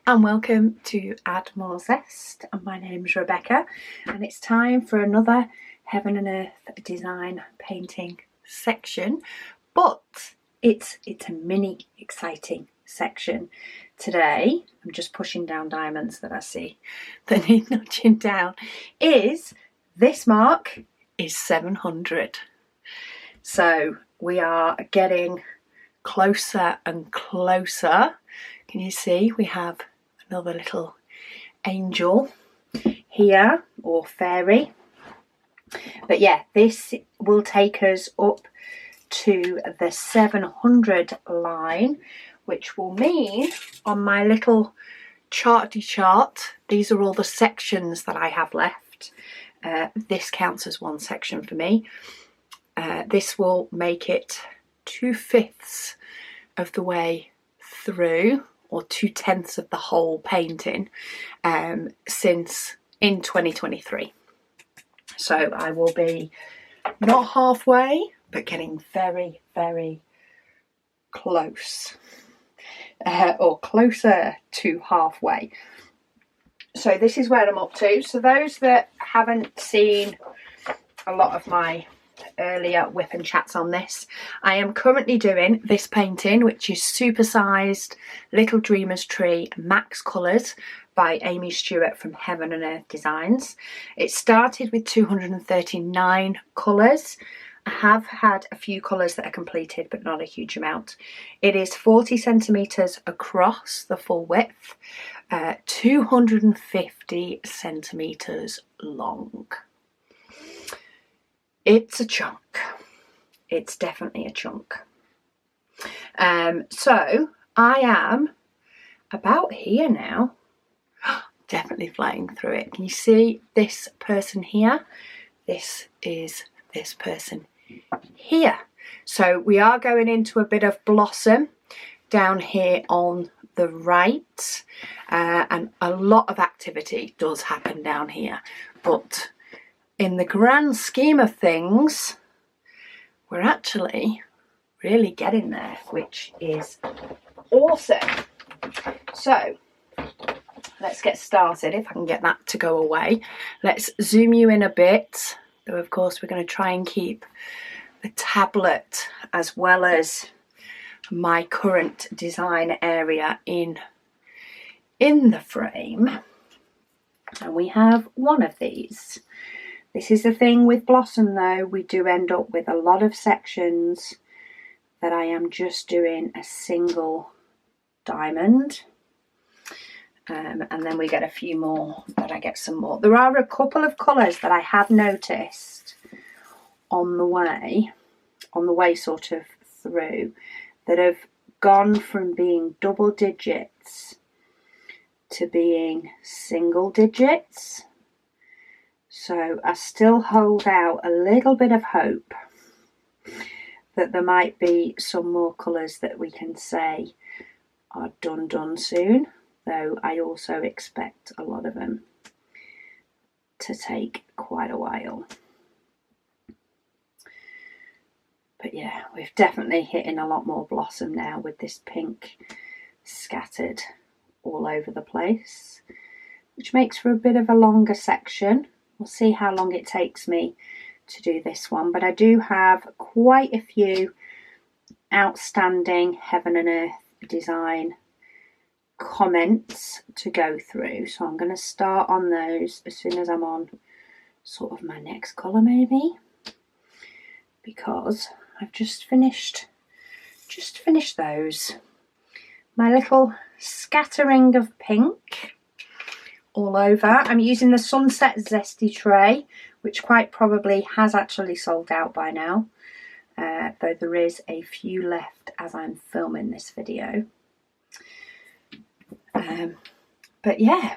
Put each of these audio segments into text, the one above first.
and welcome to Add More Zest. My name's Rebecca and it's time for another Heaven and Earth design painting section, but it's a mini exciting section. Today, I'm just pushing down diamonds that I see that need nudging down, is this mark is 700. So we are getting closer and closer. Can you see we have another little angel here, or fairy? But yeah, this will take us up to the 700 line, which will mean on my little charty chart, these are all the sections that I have left. This counts as one section for me. This will make it 2/5 of the way through, or 2/10 of the whole painting, since in 2023. So I will be not halfway, but getting very, very close, or closer to halfway. So this is where I'm up to. So those that haven't seen a lot of my earlier WIP and chats on this, I am currently doing this painting, which is supersized Little Dreamer's Tree Max Colours by Amy Stewart from Heaven and Earth Designs. It started with 239 colours. I have had a few colours that are completed, but not a huge amount. It is 40 centimetres across the full width, 250 centimetres long. It's a chunk. It's definitely a chunk. So I am about here now. Definitely flying through it. Can you see this person here? This is this person here. So we are going into a bit of blossom down here on the right, and a lot of activity does happen down here, but in the grand scheme of things, we're actually really getting there, which is awesome. So let's get started. If I can get that to go away, let's zoom you in a bit. Though of course we're going to try and keep the tablet as well as my current design area in the frame. And we have one of these. This is the thing with blossom though, we do end up with a lot of sections that I am just doing a single diamond. And then we get a few more that I get some more. There are a couple of colours that I have noticed on the way sort of through, that have gone from being double digits to being single digits. So I still hold out a little bit of hope that there might be some more colours that we can say are done soon, though I also expect a lot of them to take quite a while. But yeah, we've definitely hitting a lot more blossom now with this pink scattered all over the place, which makes for a bit of a longer section. We'll see how long it takes me to do this one, but I do have quite a few outstanding Heaven and Earth design comments to go through, so I'm going to start on those as soon as I'm on sort of my next colour maybe, because I've just finished those. My little scattering of pink all over. I'm using the Sunset Zesty tray, which quite probably has actually sold out by now, though there is a few left as I'm filming this video. But yeah,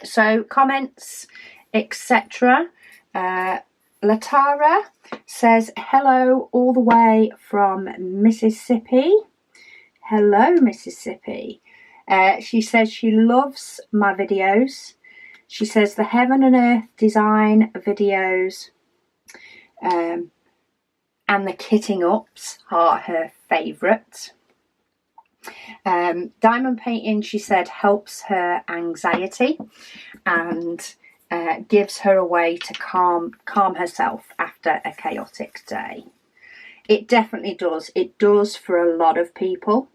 so comments, etc. Latara says hello all the way from Mississippi. Hello Mississippi. She says she loves my videos. She says the Heaven and Earth design videos and the kitting ups are her favourite. Diamond painting, she said, helps her anxiety and gives her a way to calm herself after a chaotic day. It definitely does. It does for a lot of people.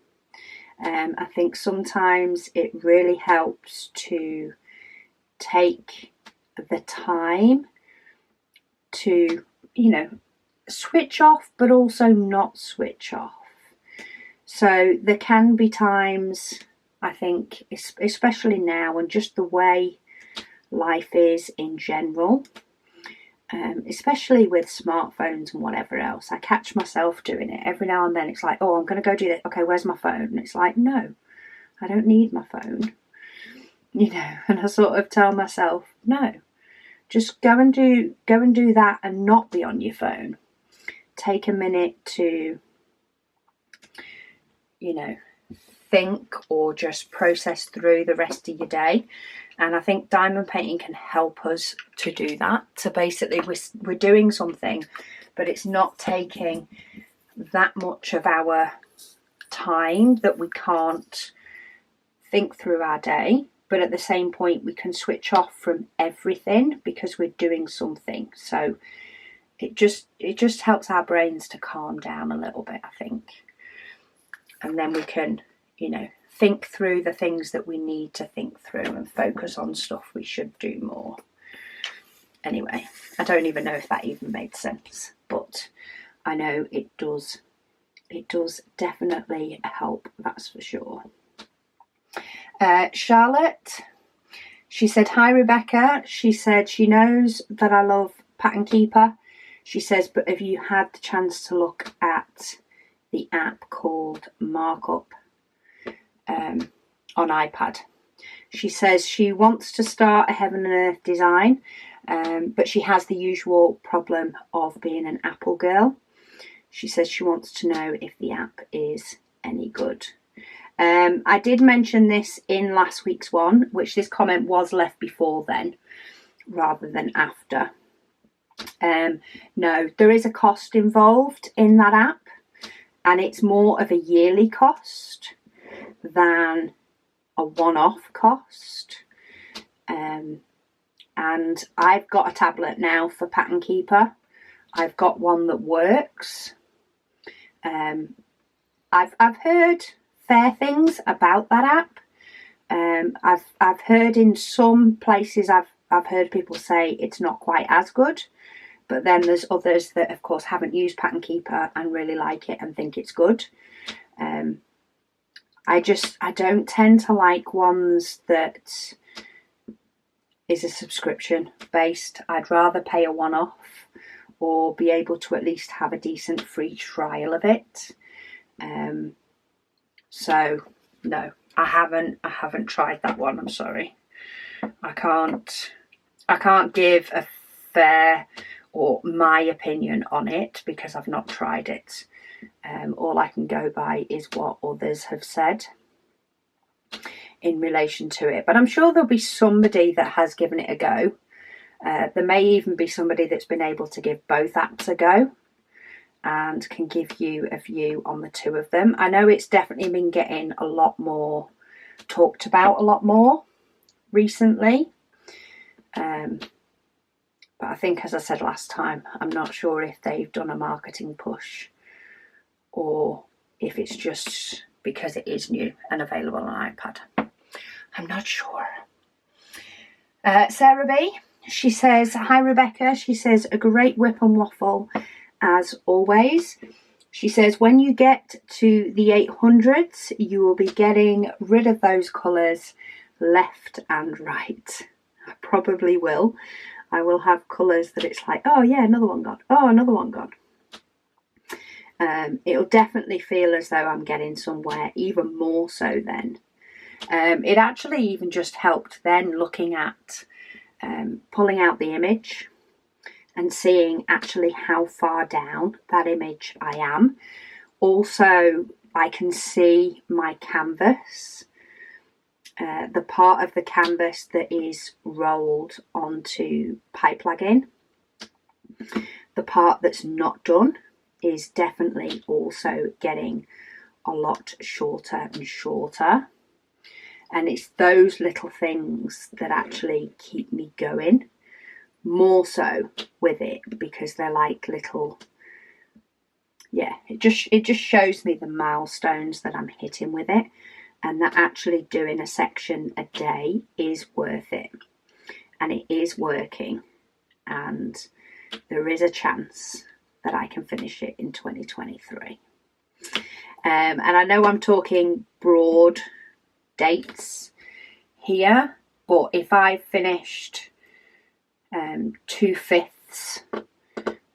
I think sometimes it really helps to take the time to, you know, switch off, but also not switch off. So there can be times, I think, especially now and just the way life is in general, especially with smartphones and whatever else, I catch myself doing it every now and then. It's like, oh, I'm going to go do that. Okay, where's my phone? And it's like, no, I don't need my phone, you know. And I sort of tell myself, no, just go and do that and not be on your phone. Take a minute to, you know, think or just process through the rest of your day. And I think diamond painting can help us to do that. So basically we're doing something, but it's not taking that much of our time that we can't think through our day. But at the same point, we can switch off from everything because we're doing something. So it just helps our brains to calm down a little bit, I think. And then we can, you know, think through the things that we need to think through and focus on stuff we should do more. Anyway, I don't even know if that even made sense, but I know it does. It does definitely help, that's for sure. Charlotte, she said, hi Rebecca. She said she knows that I love Pattern Keeper. She says, but have you had the chance to look at the app called Markup on iPad? She says she wants to start a Heaven and Earth design, but she has the usual problem of being an Apple girl. She says she wants to know if the app is any good. I did mention this in last week's one, which this comment was left before then rather than after. No, there is a cost involved in that app, and it's more of a yearly cost than a one-off cost. And I've got a tablet now for Pattern Keeper. I've got one that works. I've heard fair things about that app. I've heard in some places I've heard people say it's not quite as good, but then there's others that of course haven't used Pattern Keeper and really like it and think it's good. I don't tend to like ones that is a subscription based. I'd rather pay a one-off or be able to at least have a decent free trial of it. So no, I haven't tried that one. I'm sorry. I can't give a fair or my opinion on it because I've not tried it. All I can go by is what others have said in relation to it. But I'm sure there'll be somebody that has given it a go. There may even be somebody that's been able to give both apps a go and can give you a view on the two of them. I know it's definitely been getting a lot more talked about, a lot more recently. But I think, as I said last time, I'm not sure if they've done a marketing push or if it's just because it is new and available on iPad. I'm not sure. Sarah B, she says, hi Rebecca. She says, a great WIP and Waffle as always. She says, when you get to the 800s, you will be getting rid of those colours left and right. I probably will. I will have colours that it's like, oh yeah, another one gone. Oh, another one gone. It'll definitely feel as though I'm getting somewhere, even more so then. It actually even just helped then looking at pulling out the image and seeing actually how far down that image I am. Also, I can see my canvas, the part of the canvas that is rolled onto pipe lagging. The part that's not done is definitely also getting a lot shorter and shorter. And it's those little things that actually keep me going, more so with it, because they're like little, yeah, it just shows me the milestones that I'm hitting with it, and that actually doing a section a day is worth it, and it is working, and there is a chance that I can finish it in 2023. And I know I'm talking broad dates here, but if I finished 2/5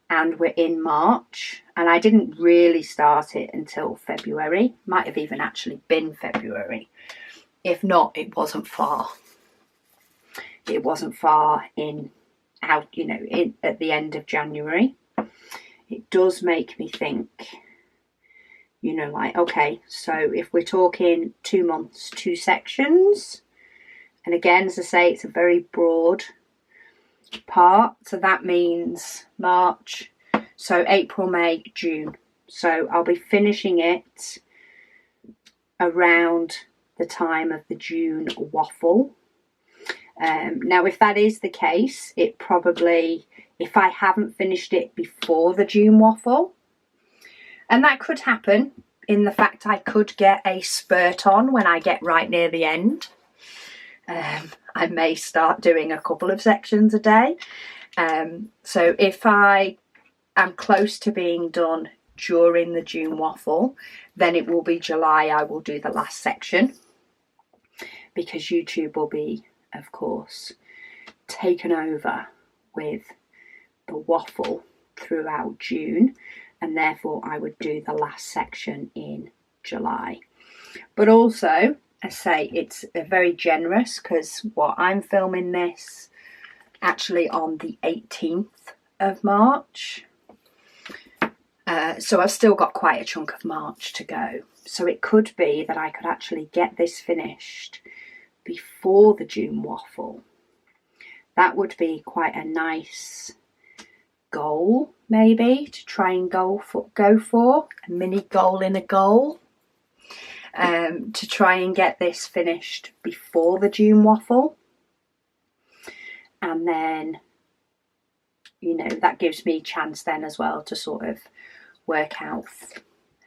and we're in March, and I didn't really start it until February, might have even actually been February. If not, it wasn't far. It wasn't far in at the end of January. It does make me think, like, okay, so if we're talking 2 months, 2 sections, and again, as I say, it's a very broad part, so that means March, so April, May, June, so I'll be finishing it around the time of the June waffle. Now if that is the case, it probably, if I haven't finished it before the June waffle, and that could happen in the fact I could get a spurt on when I get right near the end, I may start doing a couple of sections a day. So if I am close to being done during the June waffle, then it will be July I will do the last section, because YouTube will be, of course, taken over with the waffle throughout June, and therefore I would do the last section in July. But also, I say, it's very generous, because I'm filming this actually on the 18th of March. So I've still got quite a chunk of March to go. So it could be that I could actually get this finished before the June waffle. That would be quite a nice goal, maybe, to try and go for a mini goal in a goal. To try and get this finished before the June waffle, and then that gives me a chance then as well to sort of work out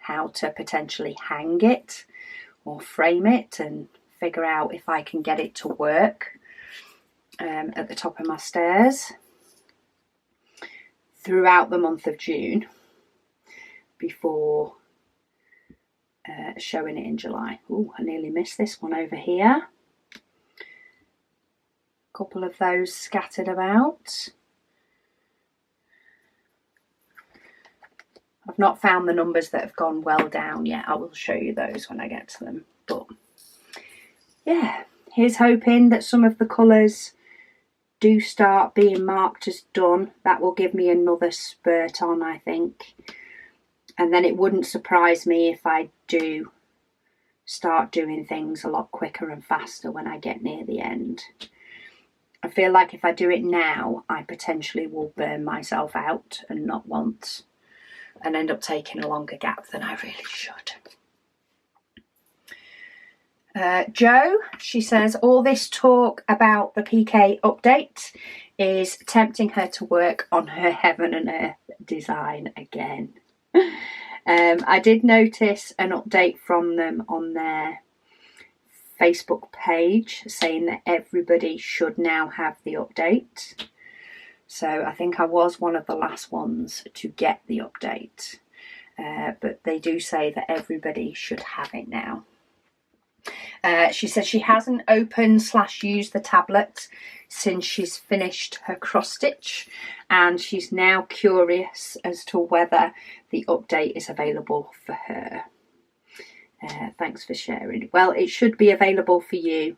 how to potentially hang it or frame it, and figure out if I can get it to work at the top of my stairs throughout the month of June before showing it in July. Oh, I nearly missed this one over here. A couple of those scattered about. I've not found the numbers that have gone well down yet. I will show you those when I get to them. But yeah, here's hoping that some of the colours do start being marked as done. That will give me another spurt on, I think. And then it wouldn't surprise me if I do start doing things a lot quicker and faster when I get near the end. I feel like if I do it now, I potentially will burn myself out and not want, and end up taking a longer gap than I really should. Jo, she says, all this talk about the PK update is tempting her to work on her Heaven and Earth design again. I did notice an update from them on their Facebook page saying that everybody should now have the update. So I think I was one of the last ones to get the update. But they do say that everybody should have it now. She says she hasn't opened/used the tablet since she's finished her cross stitch, and she's now curious as to whether the update is available for her. Thanks for sharing. Well, it should be available for you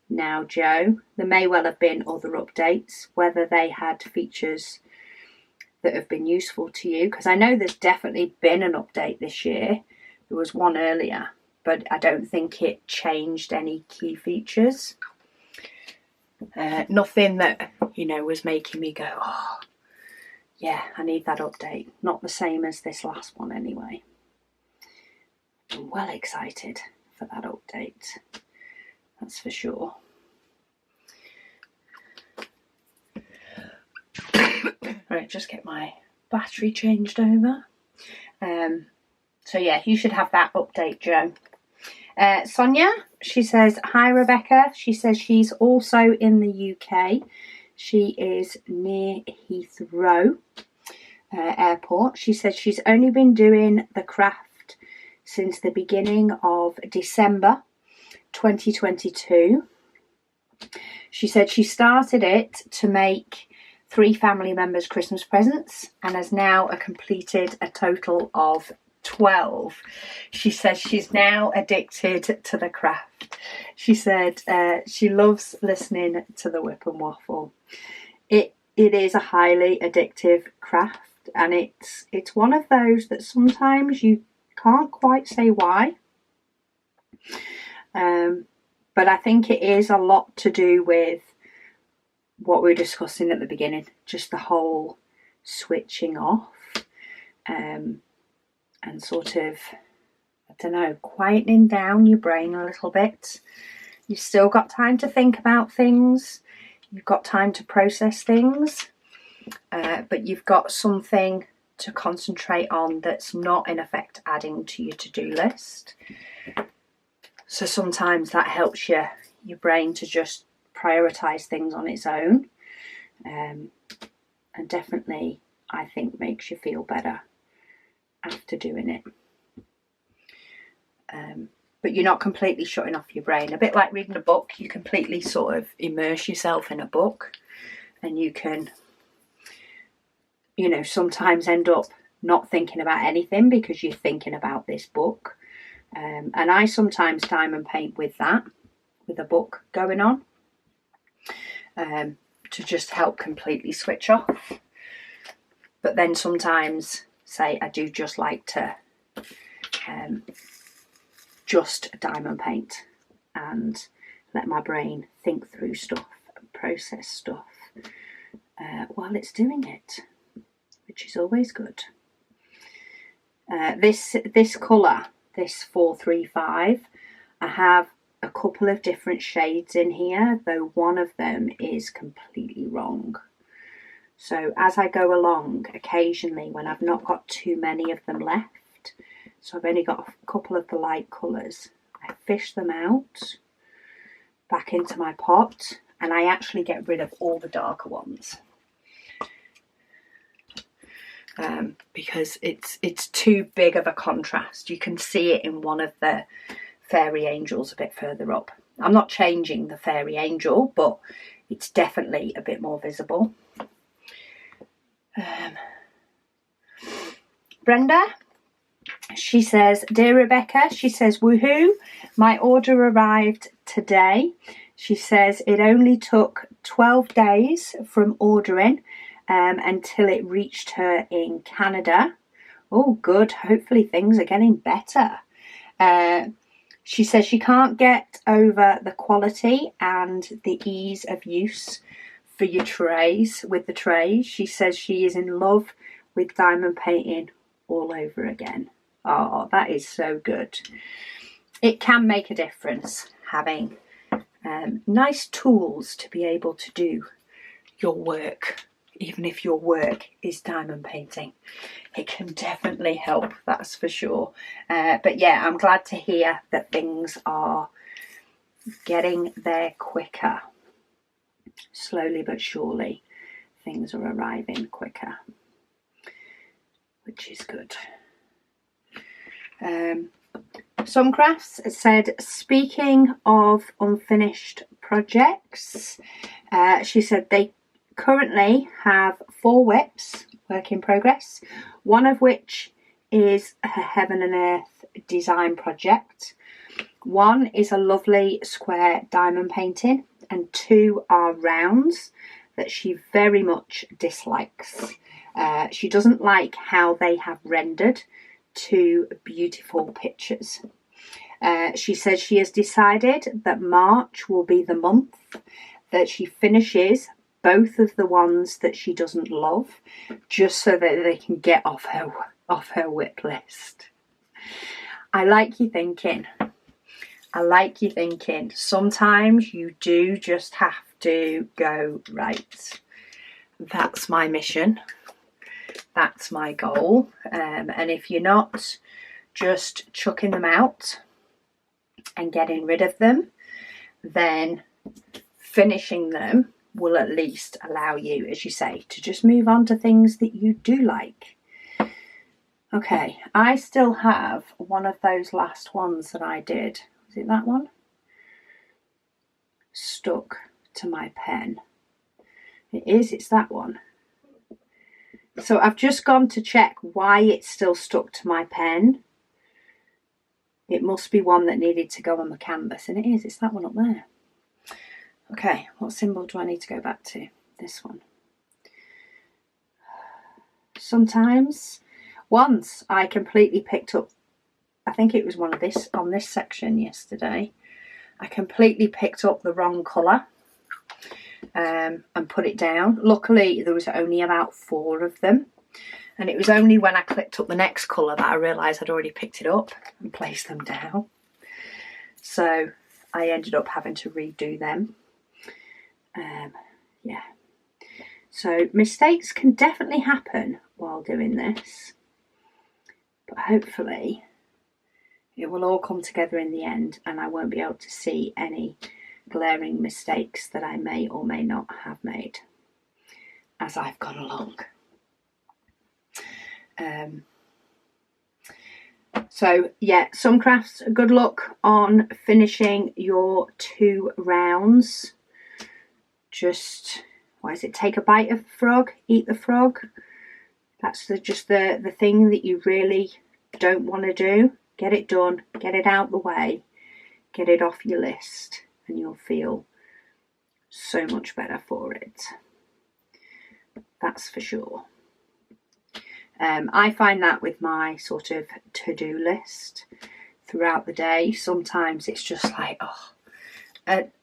now, Jo. There may well have been other updates, whether they had features that have been useful to you, because I know there's definitely been an update this year. There was one earlier, but I don't think it changed any key features. Nothing that, was making me go, oh, yeah, I need that update. Not the same as this last one anyway. well excited for that update, that's for sure. Right, just get my battery changed over. So yeah, you should have that update, Joe. Sonia, she says, hi Rebecca. She says she's also in the UK. She is near Heathrow Airport. She says she's only been doing the craft since the beginning of December 2022. She said she started it to make 3 family members Christmas presents and has now completed a total of 12. She says she's now addicted to the craft. She said she loves listening to the WIP and Waffle. It is a highly addictive craft, and it's one of those that sometimes you can't quite say why. But I think it is a lot to do with what we were discussing at the beginning, just the whole switching off. And sort of, I don't know, quietening down your brain a little bit. You've still got time to think about things. You've got time to process things. But you've got something to concentrate on that's not, in effect, adding to your to-do list. So sometimes that helps your brain to just prioritise things on its own. And definitely, I think, makes you feel better after doing it. But you're not completely shutting off your brain. A bit like reading a book, you completely sort of immerse yourself in a book, and you can, sometimes end up not thinking about anything because you're thinking about this book. And I sometimes diamond paint with that, with a book going on, to just help completely switch off. But then sometimes, say, I do just like to just diamond paint and let my brain think through stuff and process stuff while it's doing it, which is always good. This colour, this 435, I have a couple of different shades in here, though one of them is completely wrong. So as I go along, occasionally when I've not got too many of them left, so I've only got a couple of the light colours, I fish them out back into my pot, and I actually get rid of all the darker ones. Because it's too big of a contrast. You can see it in one of the fairy angels a bit further up. I'm not changing the fairy angel, but it's definitely a bit more visible. Brenda, she says, dear Rebecca, she says, woohoo, my order arrived today. She says it only took 12 days from ordering until it reached her in Canada. Oh, good. Hopefully things are getting better. She says she can't get over the quality and the ease of use for your trays, with the trays. She says she is in love with diamond painting all over again. Oh, that is so good. It can make a difference having nice tools to be able to do your work. Even if your work is diamond painting, it can definitely help, that's for sure. But yeah, I'm glad to hear that things are getting there quicker. Slowly but surely, things are arriving quicker, which is good. Some Crafts said, speaking of unfinished projects, she said they currently have 4 WIPs, work in progress, one of which is her Heaven and Earth design project. One is a lovely square diamond painting, and 2 are rounds that she very much dislikes. She doesn't like how they have rendered 2 beautiful pictures. She says she has decided that March will be the month that she finishes both of the ones that she doesn't love, just so that they can get off her WIP list. I like you thinking. I like you thinking. Sometimes you do just have to go, right, that's my mission. That's my goal. And if you're not just chucking them out and getting rid of them, then finishing them will at least allow you, as you say, to just move on to things that you do like. Okay, I still have one of those last ones that I did. Is it that one? Stuck to my pen. It is, it's that one. So I've just gone to check why it's still stuck to my pen. It must be one that needed to go on the canvas, and it is, it's that one up there. Okay, what symbol do I need to go back to? This one. Sometimes, once I completely picked up, I think it was one of this, on this section yesterday, I completely picked up the wrong colour and put it down. Luckily, there was only about 4 of them. And it was only when I clicked up the next colour that I realised I'd already picked it up and placed them down. So I ended up having to redo them. Yeah. So mistakes can definitely happen while doing this. But hopefully it will all come together in the end and I won't be able to see any glaring mistakes that I may or may not have made as I've gone along. So yeah, some crafts, good luck on finishing your 2 rounds. Just, what is it, take a bite of the frog, eat the frog. That's just the thing that you really don't want to do. Get it done, get it out the way, get it off your list, and you'll feel so much better for it. That's for sure. I find that with my sort of to-do list throughout the day. Sometimes it's just like, oh.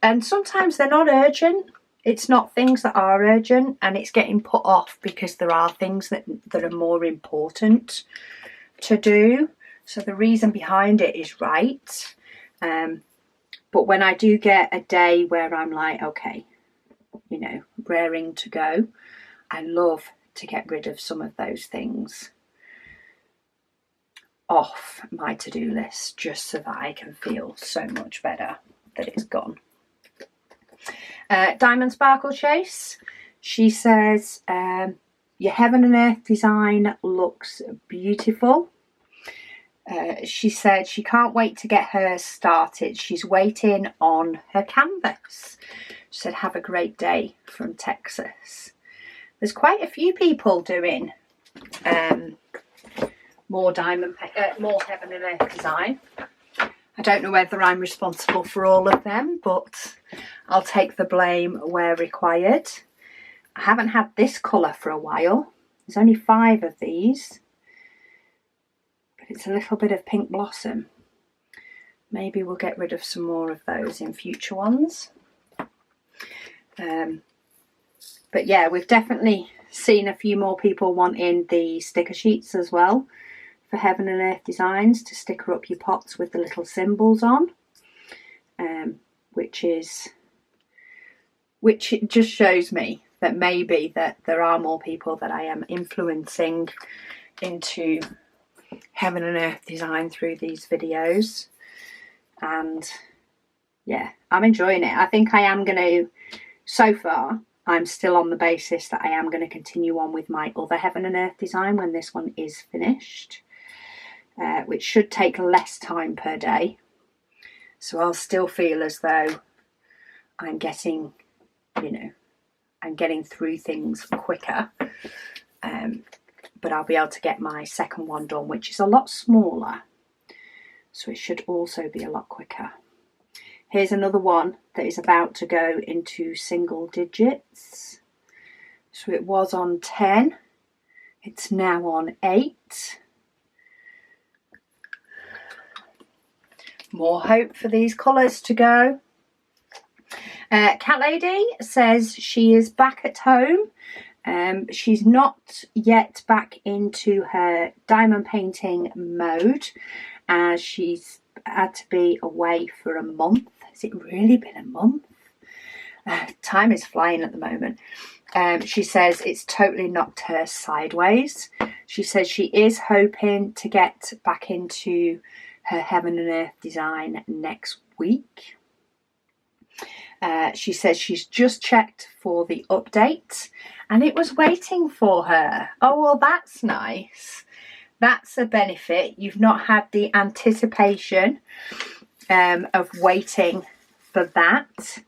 And sometimes they're not urgent. It's not things that are urgent, and it's getting put off because there are things that are more important to do. So the reason behind it is right. But when I do get a day where I'm like, okay, you know, raring to go, I love to get rid of some of those things off my to-do list just so that I can feel so much better that it's gone. Diamond Sparkle Chase, she says, your Heaven and Earth design looks beautiful. She said she can't wait to get hers started. She's waiting on her canvas. She said, have a great day from Texas. There's quite a few people doing more Heaven and Earth design. I don't know whether I'm responsible for all of them, but I'll take the blame where required. I haven't had this colour for a while. There's only 5 of these. But it's a little bit of pink blossom. Maybe we'll get rid of some more of those in future ones. But yeah, we've definitely seen a few more people wanting the sticker sheets as well for Heaven and Earth designs to sticker up your pots with the little symbols on, which just shows me that maybe that there are more people that I am influencing into Heaven and Earth design through these videos. And yeah, I'm enjoying it. I think I am going to, so far, I'm still on the basis that I am going to continue on with my other Heaven and Earth design when this one is finished, which should take less time per day. So I'll still feel as though I'm getting, you know, I'm getting through things quicker. But I'll be able to get my second one done, which is a lot smaller. So it should also be a lot quicker. Here's another one that is about to go into single digits. So it was on 10. It's now on 8. More hope for these colours to go. Cat Lady says she is back at home She's not yet back into her diamond painting mode, as she's had to be away for a month. Has it really been a month? Time is flying at the moment. She says it's totally knocked her sideways. She says she is hoping to get back into her Heaven and Earth design next week. She says she's just checked for the update and it was waiting for her. Oh, well, that's nice. That's a benefit. You've not had the anticipation of waiting for that,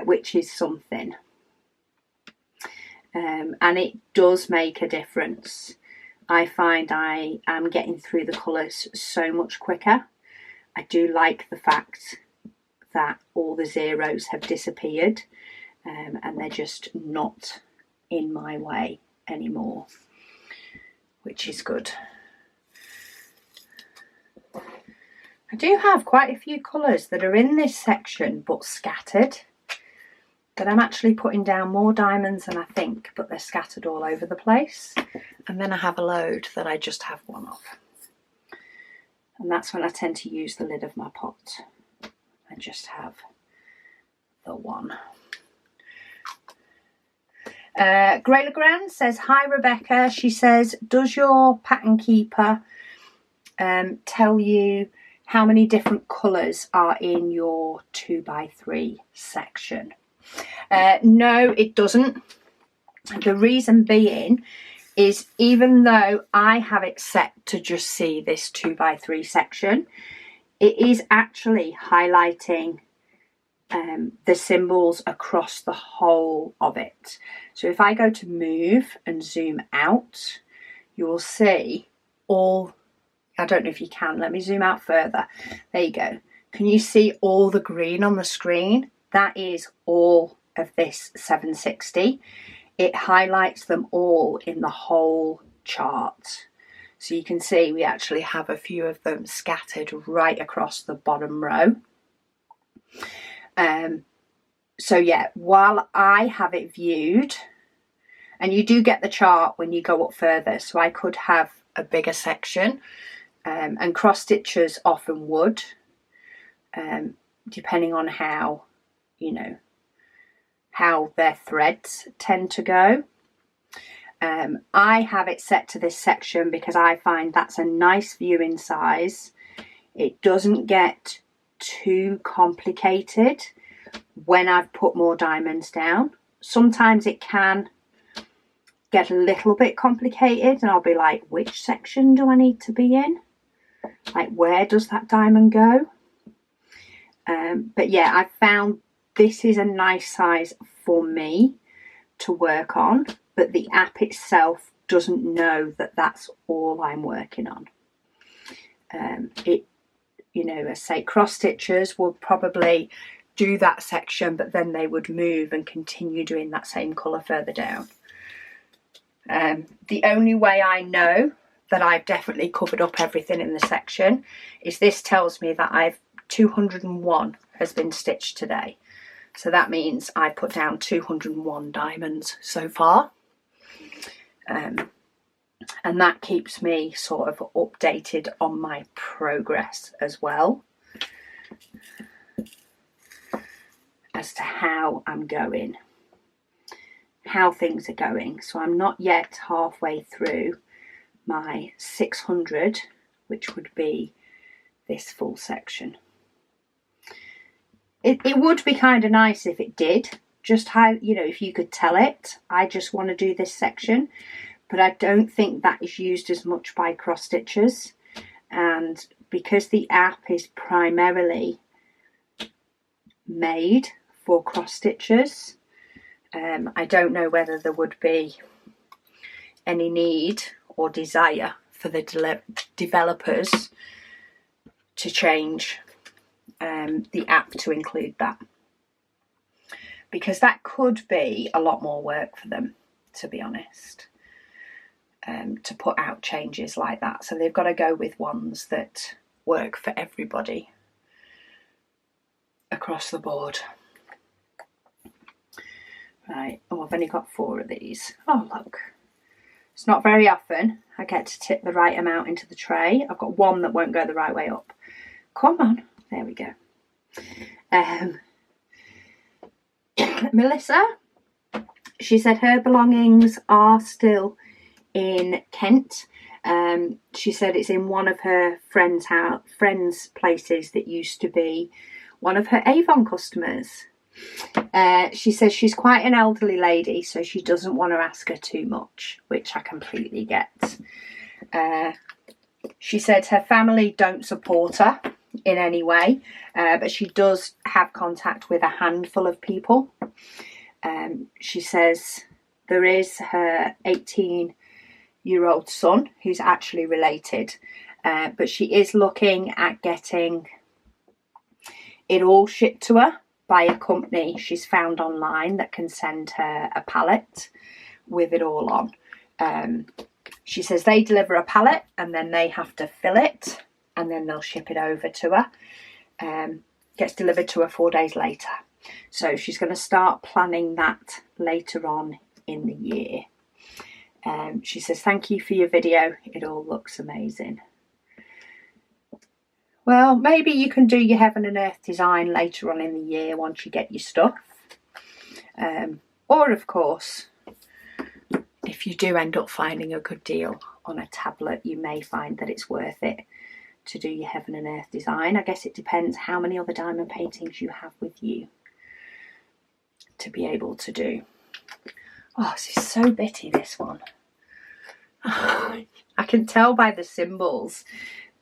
which is something. And it does make a difference. I find I am getting through the colours so much quicker. I do like the fact that all the zeros have disappeared and they're just not in my way anymore, which is good. I do have quite a few colours that are in this section but scattered. But I'm actually putting down more diamonds than I think, but they're scattered all over the place. And then I have a load that I just have one of. And that's when I tend to use the lid of my pot. I just have the one. Grey Legrand says, hi Rebecca. She says, does your pattern keeper tell you how many different colours are in your 2x3 section? No, it doesn't. The reason being is, even though I have it set to just see this 2x3 section, it is actually highlighting the symbols across the whole of it. So if I go to move and zoom out, you will see all, I don't know if you can, let me zoom out further. There you go. Can you see all the green on the screen? That is all of this 760. It highlights them all in the whole chart. So you can see we actually have a few of them scattered right across the bottom row. So yeah, while I have it viewed, and you do get the chart when you go up further, so I could have a bigger section, and cross stitchers often would, depending on how, you know, how their threads tend to go. I have it set to this section because I find that's a nice viewing size. It doesn't get too complicated when I've put more diamonds down. Sometimes it can get a little bit complicated and I'll be like, which section do I need to be in? Like, where does that diamond go? But yeah, I found this is a nice size for me to work on, but the app itself doesn't know that that's all I'm working on. You know, as say, cross stitchers will probably do that section, but then they would move and continue doing that same colour further down. The only way I know that I've definitely covered up everything in the section is this tells me that I've 201 has been stitched today. So that means I put down 201 diamonds so far. And that keeps me sort of updated on my progress as well, as to how I'm going, how things are going. So I'm not yet halfway through my 600, which would be this full section. It would be kind of nice if it did, just how, you know, if you could tell it, I just want to do this section, but I don't think that is used as much by cross stitchers. And because the app is primarily made for cross stitchers, I don't know whether there would be any need or desire for the developers to change the app to include that, because that could be a lot more work for them, to be honest, to put out changes like that. So they've got to go with ones that work for everybody across the board. Right, oh, I've only got 4 of these. Oh, look. It's not very often I get to tip the right amount into the tray. I've got 1 that won't go the right way up. Come on. There we go. Melissa, she said her belongings are still in Kent. She said it's in one of her friends' places that used to be one of her Avon customers. She says she's quite an elderly lady, so she doesn't want to ask her too much, which I completely get. She said her family don't support her in any way, but she does have contact with a handful of people. She says there is her 18-year-old son who's actually related, but she is looking at getting it all shipped to her by a company she's found online that can send her a pallet with it all on. She says they deliver a pallet and then they have to fill it and then they'll ship it over to her. Gets delivered to her 4 days later. So she's going to start planning that later on in the year. She says, thank you for your video. It all looks amazing. Well, maybe you can do your heaven and earth design later on in the year once you get your stuff. Or, of course, if you do end up finding a good deal on a tablet, you may find that it's worth it to do your heaven and earth design. I guess it depends how many other diamond paintings you have with you to be able to do. Oh, this is so bitty, this one. I can tell by the symbols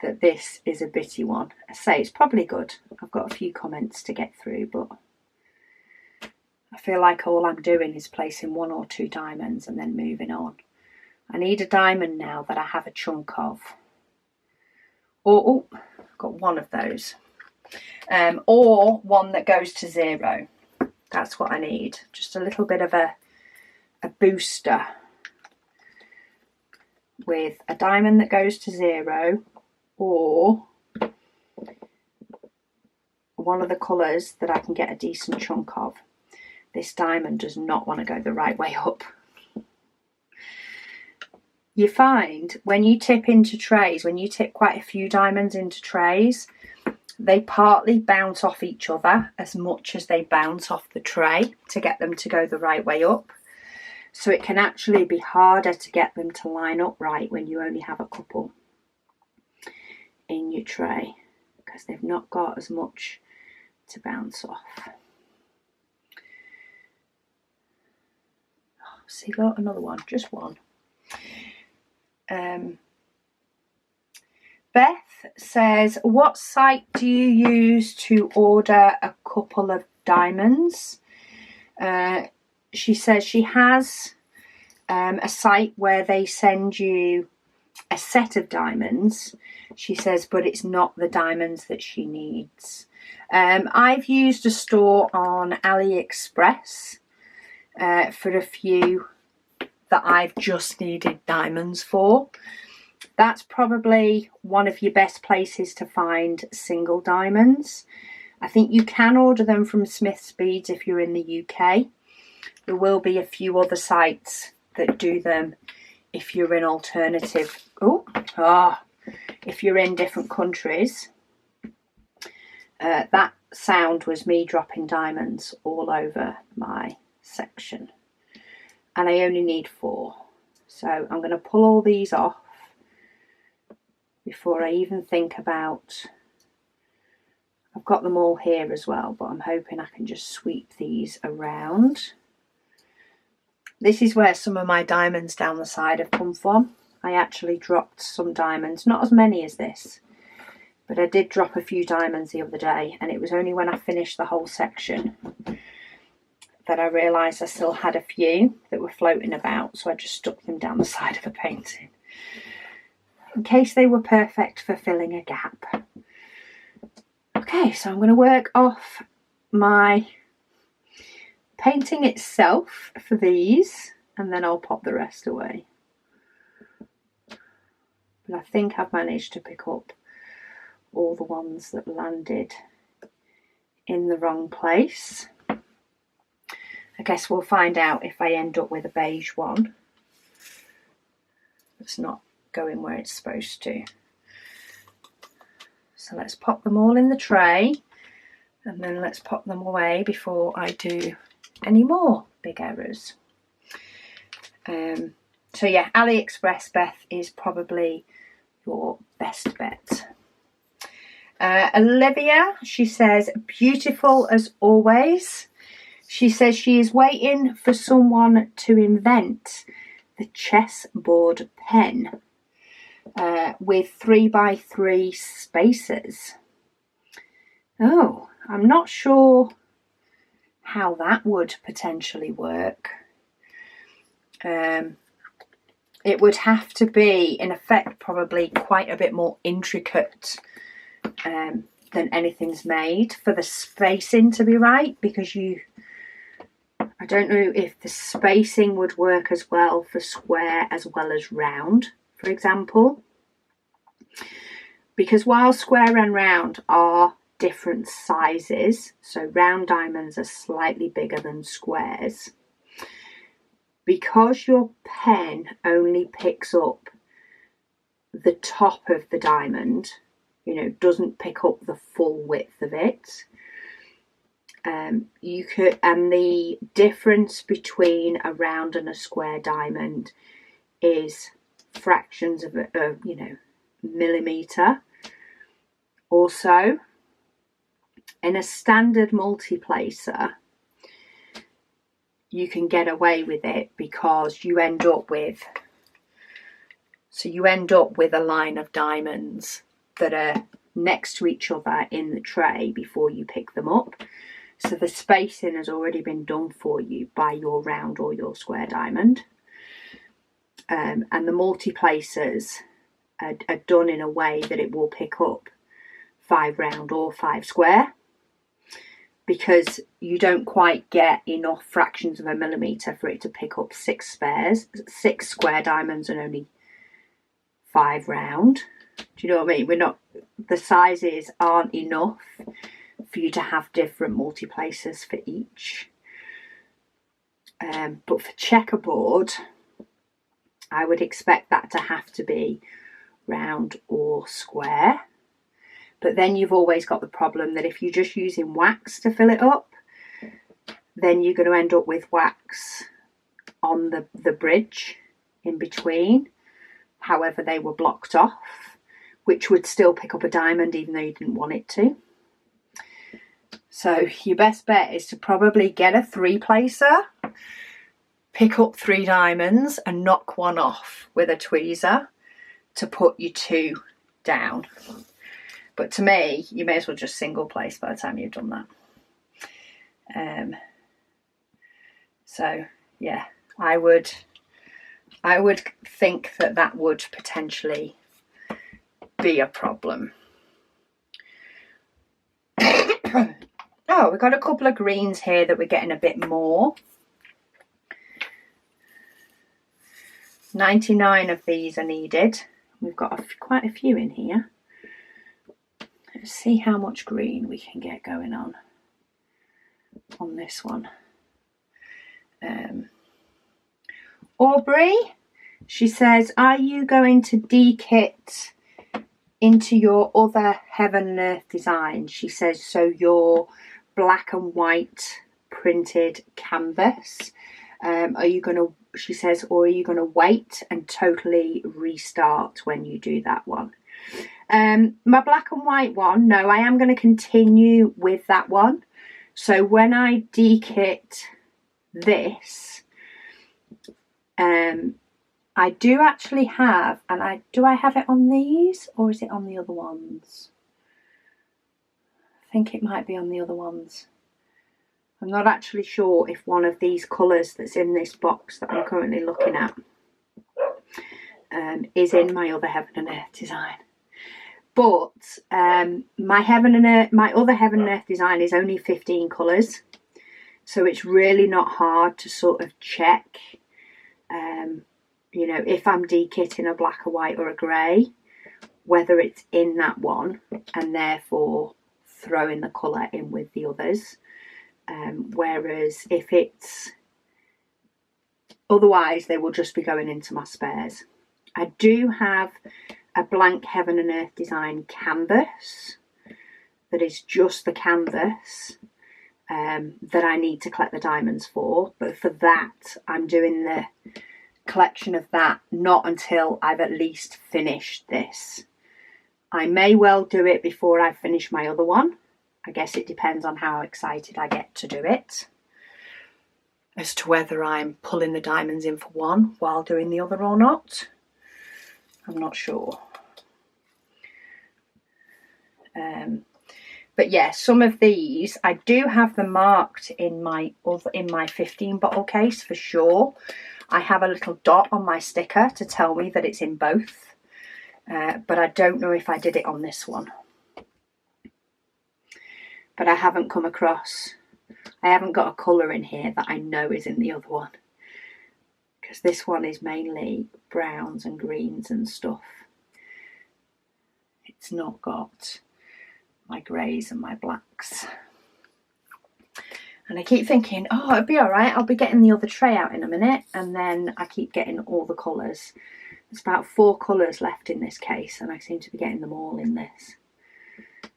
that this is a bitty one. I say it's probably good. I've got a few comments to get through, but I feel like all I'm doing is placing 1 or 2 diamonds and then moving on. I need a diamond now that I have a chunk of. Oh, I've got 1 of those. Or one that goes to 0. That's what I need. Just a little bit of a booster with a diamond that goes to 0, or one of the colours that I can get a decent chunk of. This diamond does not want to go the right way up. You find when you tip into trays, when you tip quite a few diamonds into trays, they partly bounce off each other as much as they bounce off the tray to get them to go the right way up. So it can actually be harder to get them to line up right when you only have a couple in your tray, because they've not got as much to bounce off. Oh, see, look, another one, just 1. Beth says, what site do you use to order a couple of diamonds? She says she has a site where they send you a set of diamonds. She says, but it's not the diamonds that she needs. I've used a store on AliExpress for a few that I've just needed diamonds for. That's probably one of your best places to find single diamonds. I think you can order them from Smith's Beads if you're in the UK. There will be a few other sites that do them if you're in alternative. If you're in different countries. That sound was me dropping diamonds all over my section. And I only need 4. So I'm going to pull all these off before I even think about. I've got them all here as well, but I'm hoping I can just sweep these around. This is where some of my diamonds down the side have come from. I actually dropped some diamonds, not as many as this, but I did drop a few diamonds the other day, and it was only when I finished the whole section that I realised I still had a few that were floating about, so I just stuck them down the side of the painting in case they were perfect for filling a gap. Okay, so I'm going to work off my painting itself for these, and then I'll pop the rest away. But I think I've managed to pick up all the ones that landed in the wrong place. I guess we'll find out if I end up with a beige one. It's not going where it's supposed to. So let's pop them all in the tray and then let's pop them away before I do any more big errors. So yeah, AliExpress, Beth, is probably your best bet. Olivia, she says, beautiful as always. She says she is waiting for someone to invent the chessboard pen with 3x3 spaces. Oh, I'm not sure how that would potentially work. It would have to be, in effect, probably quite a bit more intricate than anything's made for the spacing to be right, because I don't know if the spacing would work as well for square as well as round, for example. Because while square and round are different sizes, so round diamonds are slightly bigger than squares, because your pen only picks up the top of the diamond, you know, doesn't pick up the full width of it, you could, and the difference between a round and a square diamond is fractions of a you know, millimetre or so. In a standard multiplacer, you can get away with it because you end up with, a line of diamonds that are next to each other in the tray before you pick them up. So the spacing has already been done for you by your round or your square diamond. And the multiplacers are done in a way that it will pick up 5 round or 5 square, because you don't quite get enough fractions of a millimetre for it to pick up 6 square diamonds and only 5 round. Do you know what I mean? The sizes aren't enough for you to have different multiplacers for each. But for checkerboard, I would expect that to have to be round or square. But then you've always got the problem that if you're just using wax to fill it up, then you're going to end up with wax on the bridge in between, however they were blocked off, which would still pick up a diamond even though you didn't want it to. So your best bet is to probably get a 3-placer, pick up 3 diamonds and knock one off with a tweezer to put your 2 down. But to me, you may as well just single place by the time you've done that. So yeah, I would think that would potentially be a problem. Oh, we've got a couple of greens here that we're getting a bit more. 99 of these are needed. We've got quite a few in here. Let's see how much green we can get going on this one. Aubrey, she says, are you going to de-kit into your other Heaven and Earth design? She says, so your black and white printed canvas. Are you going to, she says, or are you going to wait and totally restart when you do that one? My black and white one, no, I am going to continue with that one. So when I de-kit this, I do actually have, and do I have it on these or is it on the other ones? I think it might be on the other ones. I'm not actually sure if one of these colours that's in this box that I'm currently looking at is in my other Heaven and Earth design. But my other Heaven and Earth design is only 15 colours, so it's really not hard to sort of check, you know, if I'm de-kitting a black, a white or a grey, whether it's in that one, and therefore throwing the colour in with the others. whereas if it's otherwise they will just be going into my spares. I do have a blank Heaven and Earth design canvas that is just the canvas that I need to collect the diamonds for, but for that I'm doing the collection of that not until I've at least finished this. I may well do it before I finish my other one. I guess it depends on how excited I get to do it, as to whether I'm pulling the diamonds in for one while doing the other or not. I'm not sure. But yeah, some of these I do have them marked in my 15 bottle case for sure. I have a little dot on my sticker to tell me that it's in both, but I don't know if I did it on this one. But I haven't come across, I haven't got a colour in here that I know is in the other one, because this one is mainly browns and greens and stuff. It's not got my greys and my blacks. And I keep thinking, oh, it'll be all right, I'll be getting the other tray out in a minute, and then I keep getting all the colours. There's about 4 colours left in this case, and I seem to be getting them all in this.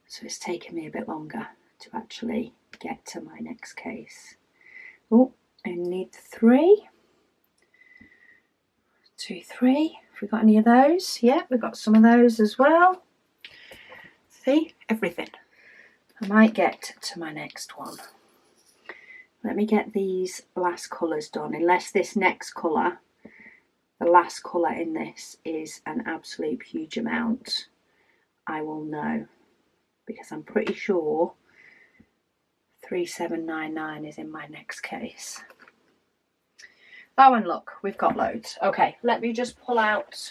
So it's taken me a bit longer to actually get to my next case. Oh, I need 3. 2, 3. Have we got any of those? Yeah, we've got some of those as well. See, everything. I might get to my next one. Let me get these last colours done, unless this next colour, the last colour in this, is an absolute huge amount. I will know, because I'm pretty sure 3799 is in my next case. Oh, and look, we've got loads. Okay, let me just pull out.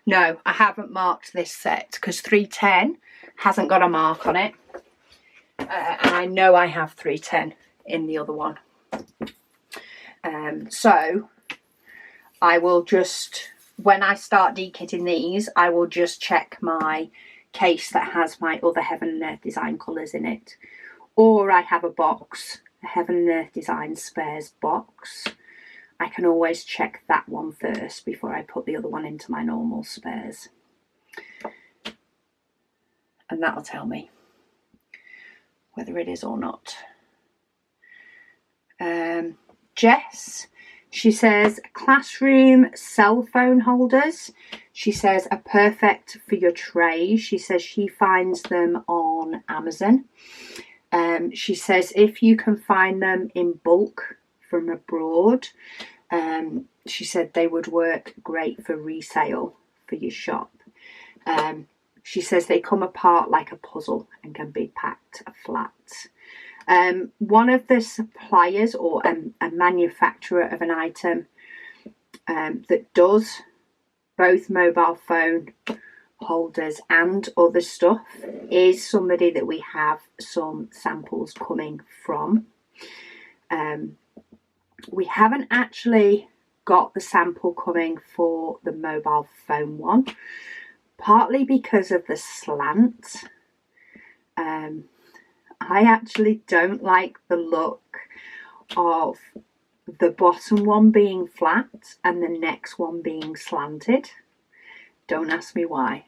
No, I haven't marked this set because 310 hasn't got a mark on it. And I know I have 310 in the other one. So I will just, when I start dekitting these, I will just check my case that has my other Heaven and Earth design colours in it. Or I have a box, a Heaven and Earth design spares box. I can always check that one first before I put the other one into my normal spares. And that'll tell me whether it is or not. Jess, she says classroom cell phone holders. She says are perfect for your trays. She says she finds them on Amazon. She says if you can find them in bulk from abroad, she said they would work great for resale for your shop. She says they come apart like a puzzle and can be packed flat. One of the suppliers or a manufacturer of an item that does both mobile phone holders and other stuff is somebody that we have some samples coming from. We haven't actually got the sample coming for the mobile phone one, partly because of the slant. I actually don't like the look of the bottom one being flat and the next one being slanted. Don't ask me why.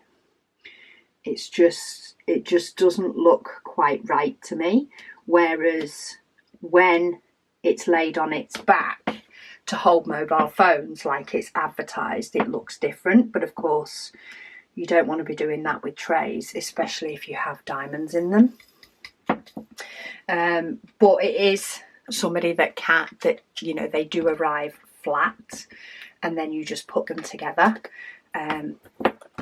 It just doesn't look quite right to me. Whereas when it's laid on its back to hold mobile phones like it's advertised, it looks different. But of course, you don't want to be doing that with trays, especially if you have diamonds in them. But it is somebody that you know, they do arrive flat and then you just put them together.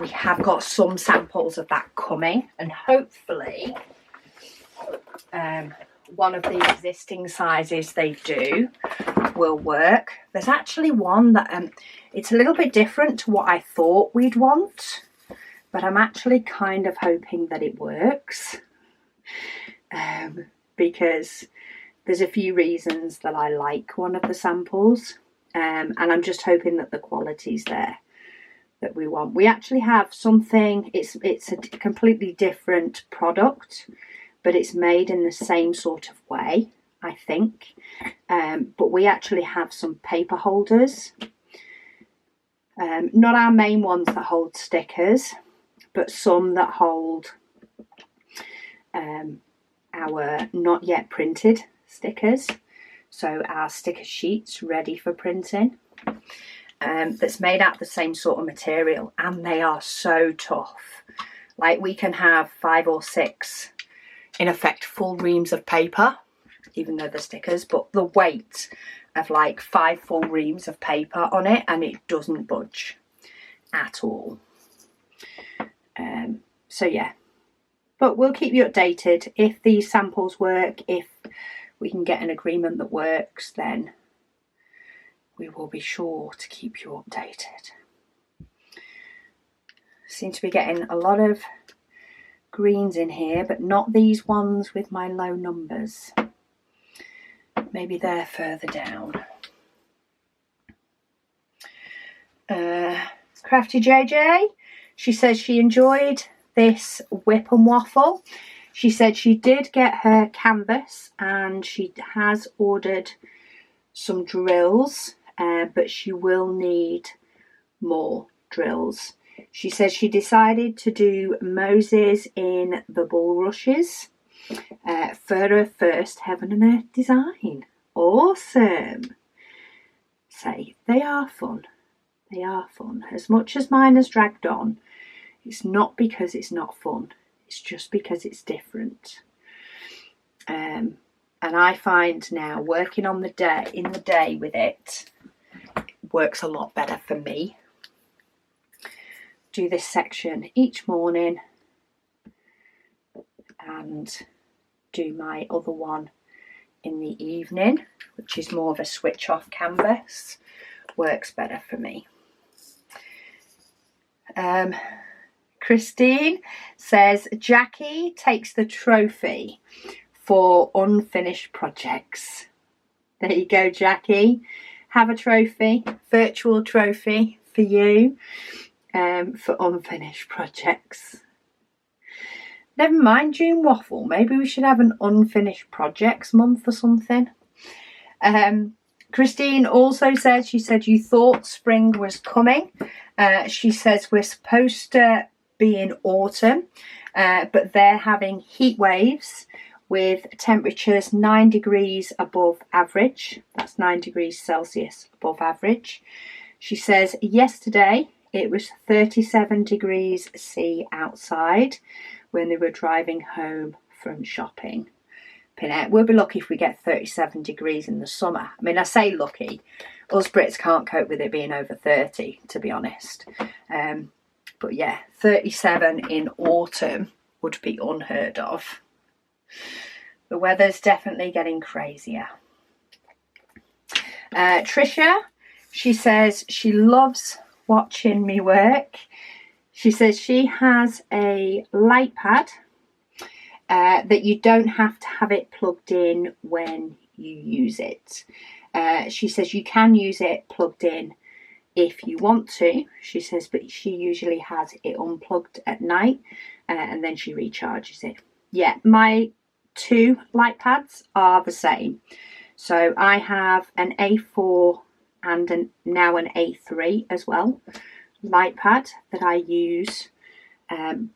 We have got some samples of that coming, and hopefully one of the existing sizes they do will work. There's actually one that it's a little bit different to what I thought we'd want, but I'm actually kind of hoping that it works, because there's a few reasons that I like one of the samples, and I'm just hoping that the quality's there that we want. We actually have something, it's a completely different product, but it's made in the same sort of way, I think. But we actually have some paper holders. Not our main ones that hold stickers, but some that hold our not yet printed stickers. So our sticker sheets ready for printing. That's made out of the same sort of material, and they are so tough. Like, we can have 5 or 6 in effect full reams of paper, even though they're stickers, but the weight of like 5 full reams of paper on it, and it doesn't budge at all. So yeah, but we'll keep you updated if these samples work. If we can get an agreement that works, then we will be sure to keep you updated. Seem to be getting a lot of greens in here, but not these ones with my low numbers. Maybe they're further down. Crafty JJ, she says she enjoyed this WIP and Waffle. She said she did get her canvas and she has ordered some drills, but she will need more drills. She says she decided to do Moses in the bulrushes for her first Heaven and Earth design. Awesome. Say, they are fun. They are fun. As much as mine has dragged on, it's not because it's not fun. It's just because it's different. And I find now working on the day with it works a lot better for me. Do this section each morning and do my other one in the evening, which is more of a switch off canvas. Works better for me. Christine says Jackie takes the trophy for unfinished projects. There you go, Jackie. Have a trophy, virtual trophy for you for unfinished projects. Never mind June Waffle. Maybe we should have an unfinished projects month or something. Christine also said, she said you thought spring was coming. She says we're supposed to be in autumn, but they're having heat waves with temperatures 9 degrees above average. That's 9 degrees Celsius above average. She says yesterday it was 37 degrees C outside when they were driving home from shopping. We'll be lucky if we get 37 degrees in the summer. I mean, I say lucky. Us Brits can't cope with it being over 30, to be honest. But yeah, 37 in autumn would be unheard of. The weather's definitely getting crazier. Trisha, she says she loves watching me work. She says she has a light pad that you don't have to have it plugged in when you use it. She says you can use it plugged in if you want to. She says, but she usually has it unplugged at night and then she recharges it. Yeah, my 2 light pads are the same. So I have an A4 and now an A3 as well light pad that I use.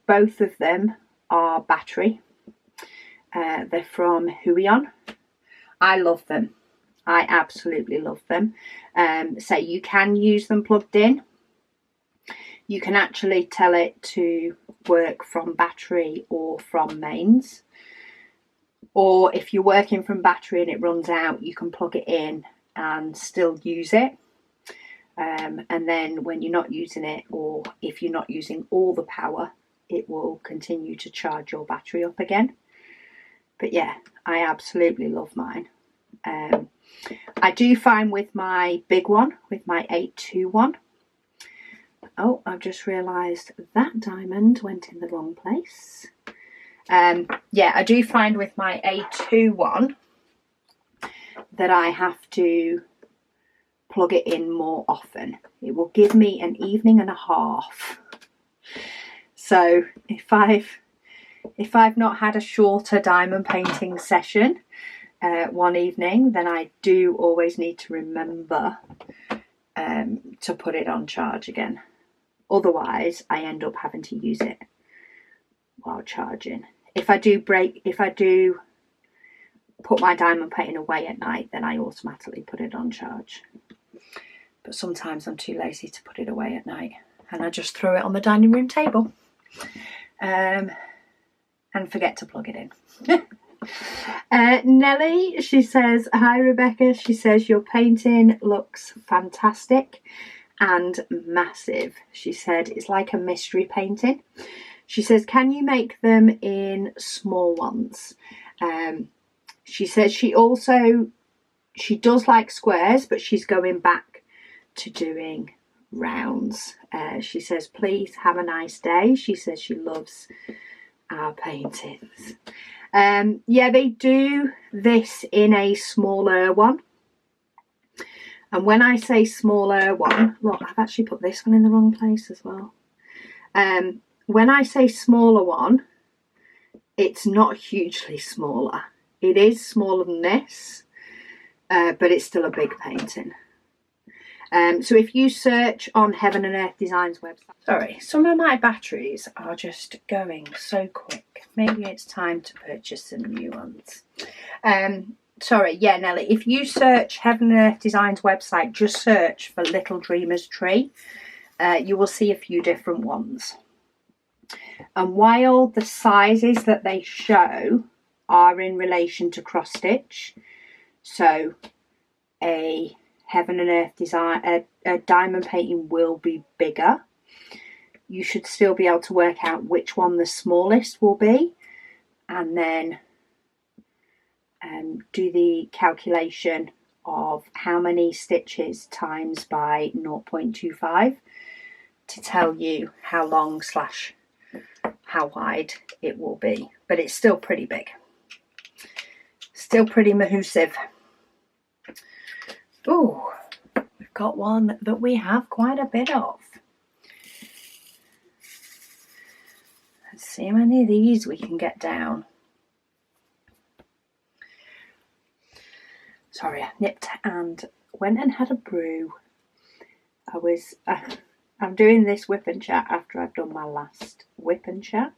Both of them are battery. They're from Huion. I love them. I absolutely love them. So you can use them plugged in. You can actually tell it to work from battery or from mains. Or if you're working from battery and it runs out, you can plug it in and still use it. And then when you're not using it, or if you're not using all the power, it will continue to charge your battery up again. But yeah, I absolutely love mine. I do find with my big one, with my 821. Oh, I've just realised that diamond went in the wrong place. Yeah, I do find with my A21 that I have to plug it in more often. It will give me an evening and a half. So if I've if I've not had a shorter diamond painting session one evening, then I do always need to remember to put it on charge again. Otherwise, I end up having to use it while charging. If I do put my diamond painting away at night, then I automatically put it on charge. But sometimes I'm too lazy to put it away at night, and I just throw it on the dining room table and forget to plug it in. Nellie, she says, hi Rebecca, she says your painting looks fantastic and massive. She said it's like a mystery painting. She says, can you make them in small ones? She says she does like squares, but she's going back to doing rounds. She says, please have a nice day. She says she loves our paintings. Yeah, they do this in a smaller one. And when I say smaller one, look, I've actually put this one in the wrong place as well. When I say smaller one, it's not hugely smaller. It is smaller than this, but it's still a big painting. So if you search on Heaven and Earth Designs website... Sorry, some of my batteries are just going so quick. Maybe it's time to purchase some new ones. Sorry, yeah, Nellie, if you search Heaven and Earth Designs website, just search for Little Dreamer's Tree. You will see a few different ones. And while the sizes that they show are in relation to cross stitch, so a Heaven and Earth design, a diamond painting will be bigger, you should still be able to work out which one the smallest will be, and then do the calculation of how many stitches times by 0.25 to tell you how long / how wide it will be. But it's still pretty big, still pretty massive. Oh, we've got one that we have quite a bit of. Let's see how many of these we can get down. Sorry, I nipped and went and had a brew. I'm doing this WIP and Chat after I've done my last WIP and Chat.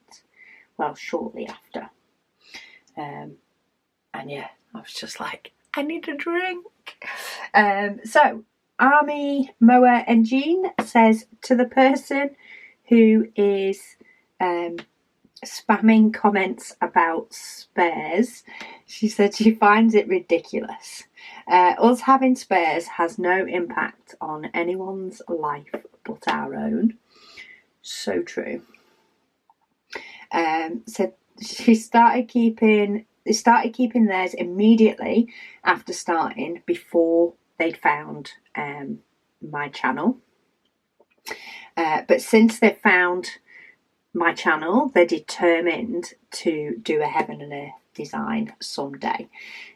Well, shortly after. And yeah, I was just like, I need a drink. So Army Moa and Jean says, to the person who is spamming comments about spares, she said she finds it ridiculous. Us having spares has no impact on anyone's life but our own. So true. So she started keeping theirs immediately after starting, before they'd found my channel. But since they found my channel, they're determined to do a Heaven and Earth design someday.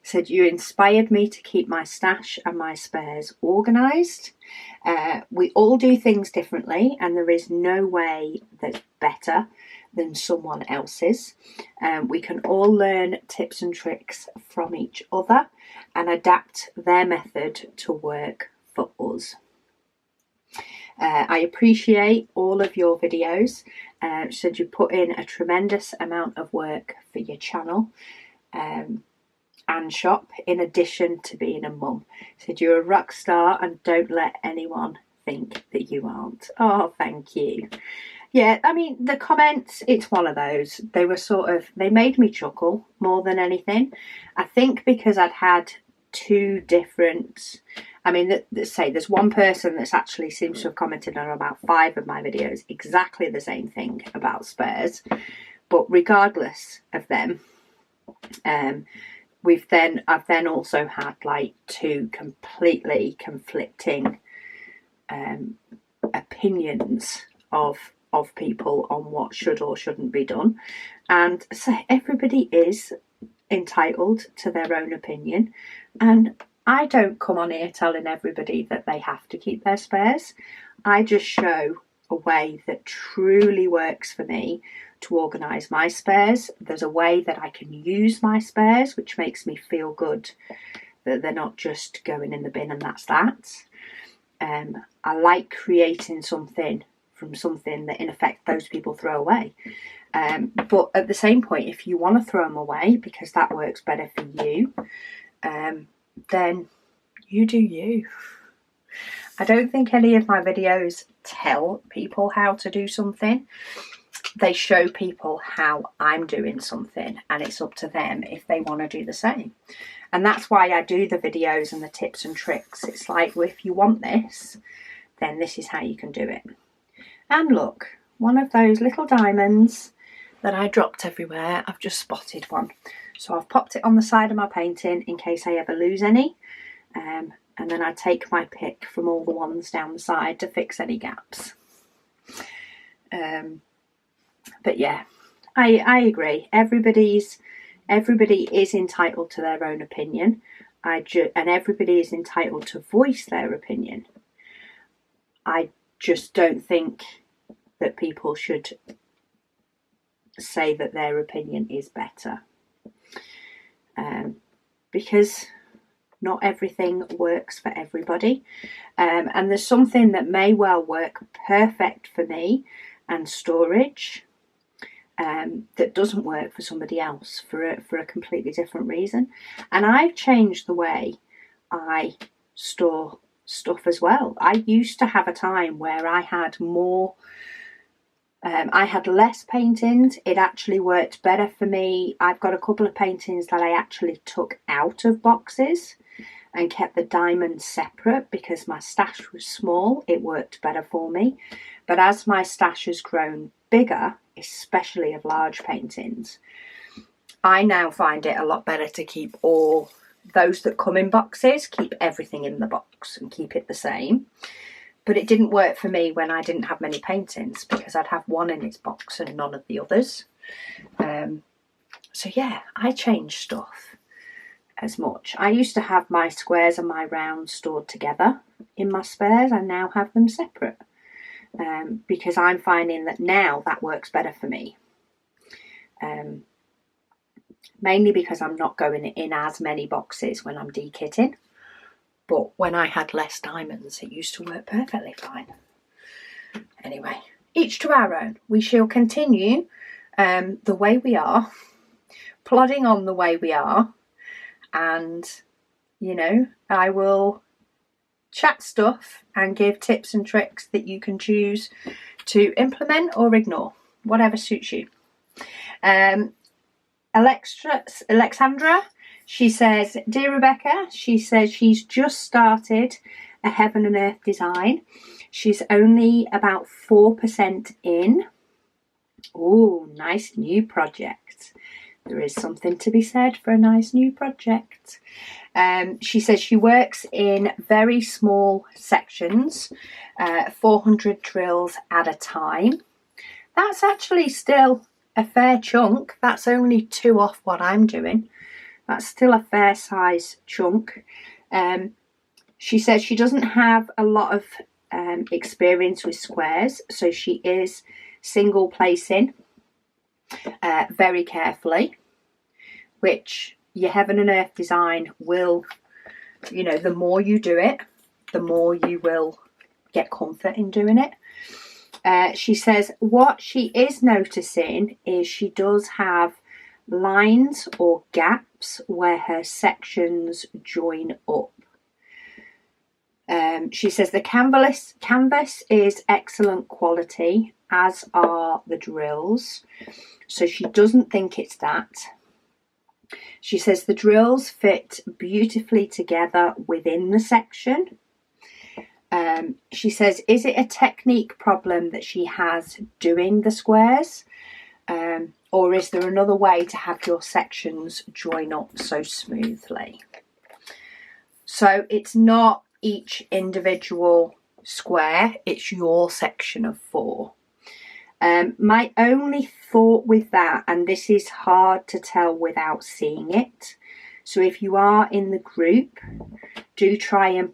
Said, you inspired me to keep my stash and my spares organised. We all do things differently, and there is no way that's better than someone else's. We can all learn tips and tricks from each other and adapt their method to work for us. I appreciate all of your videos. Said you put in a tremendous amount of work for your channel and shop, in addition to being a mum. Said you're a rock star and don't let anyone think that you aren't. Oh, thank you. Yeah, I mean, the comments, it's one of those. They were they made me chuckle more than anything. I think because I'd had two different... I mean, let's say there's one person that's actually seems to have commented on about 5 of my videos, exactly the same thing about spares. But regardless of them, I've then also had like 2 completely conflicting opinions of people on what should or shouldn't be done. And so everybody is entitled to their own opinion, and I don't come on here telling everybody that they have to keep their spares. I just show a way that truly works for me to organise my spares. There's a way that I can use my spares, which makes me feel good that they're not just going in the bin and that's that. I like creating something from something that in effect those people throw away. But at the same point, if you want to throw them away because that works better for you, then you do you. I don't think any of my videos tell people how to do something. They show people how I'm doing something, and it's up to them if they want to do the same. And that's why I do the videos and the tips and tricks. It's like, well, if you want this, then this is how you can do it. And look, one of those little diamonds that I dropped everywhere, I've just spotted one. So I've popped it on the side of my painting in case I ever lose any. And then I take my pick from all the ones down the side to fix any gaps. But yeah, I agree. Everybody is entitled to their own opinion. And everybody is entitled to voice their opinion. I just don't think that people should say that their opinion is better. Because not everything works for everybody. And there's something that may well work perfect for me and storage that doesn't work for somebody else for a completely different reason. And I've changed the way I store stuff as well. I used to have a time where I had more I had less paintings. It actually worked better for me. I've got a couple of paintings that I actually took out of boxes and kept the diamonds separate because my stash was small. It worked better for me. But as my stash has grown bigger, especially of large paintings, I now find it a lot better to keep all those that come in boxes, keep everything in the box and keep it the same. But it didn't work for me when I didn't have many paintings because I'd have one in its box and none of the others. So yeah, I changed stuff as much. I used to have my squares and my rounds stored together in my spares. I now have them separate because I'm finding that now that works better for me. Mainly because I'm not going in as many boxes when I'm dekitting. But when I had less diamonds, it used to work perfectly fine. Anyway, each to our own. We shall continue the way we are, plodding on the way we are. And, you know, I will chat stuff and give tips and tricks that you can choose to implement or ignore, whatever suits you. Alexandra, she says, dear Rebecca, she says she's just started a Heaven and Earth design. She's only about 4% in. Oh, nice new project. There is something to be said for a nice new project. She says she works in very small sections, 400 drills at a time. That's actually still a fair chunk. That's only 2 off what I'm doing. That's still a fair size chunk. She says she doesn't have a lot of experience with squares, so she is single placing very carefully, which your Heaven and Earth design will, you know, the more you do it, the more you will get comfort in doing it. She says what she is noticing is she does have lines or gaps where her sections join up. She says the canvas is excellent quality, as are the drills, so she doesn't think it's that. She says the drills fit beautifully together within the section. She says, is it a technique problem that she has doing the squares? Or is there another way to have your sections join up so smoothly? So it's not each individual square, it's your section of 4. My only thought with that, and this is hard to tell without seeing it, so if you are in the group, do try and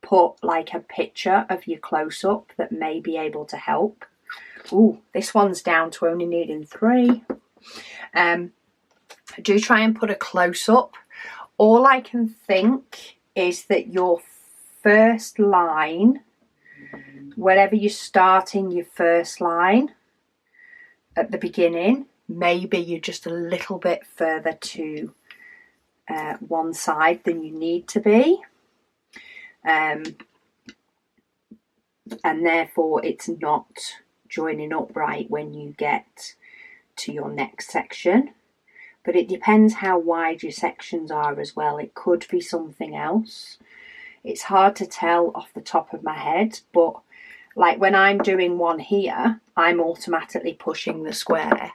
put like a picture of your close-up that may be able to help. Ooh, this one's down to only needing 3. Do try and put a close-up. All I can think is that your first line, wherever you're starting your first line at the beginning, maybe you're just a little bit further to one side than you need to be. And therefore it's not joining up right when you get to your next section. But it depends how wide your sections are as well. It could be something else. It's hard to tell off the top of my head, but like when I'm doing one here, I'm automatically pushing the square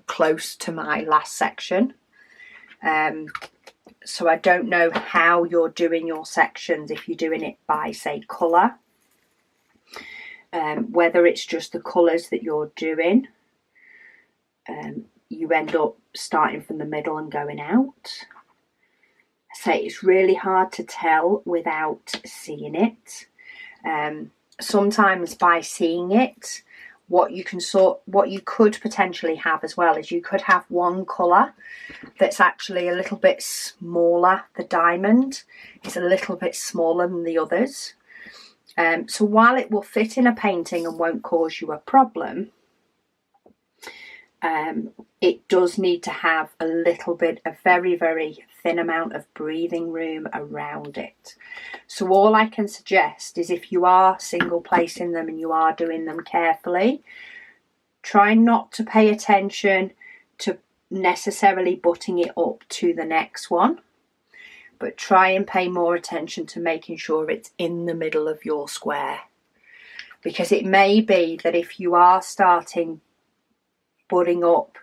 close to my last section. So I don't know how you're doing your sections, if you're doing it by, say, colour. Whether it's just the colours that you're doing. You end up starting from the middle and going out. Say it's really hard to tell without seeing it. Sometimes by seeing it, what you could potentially have as well is you could have one colour that's actually a little bit smaller. The diamond is a little bit smaller than the others. So while it will fit in a painting and won't cause you a problem, it does need to have a very, very thin amount of breathing room around it. So all I can suggest is if you are single placing them and you are doing them carefully, try not to pay attention to necessarily butting it up to the next one, but try and pay more attention to making sure it's in the middle of your square. Because it may be that if you are starting butting up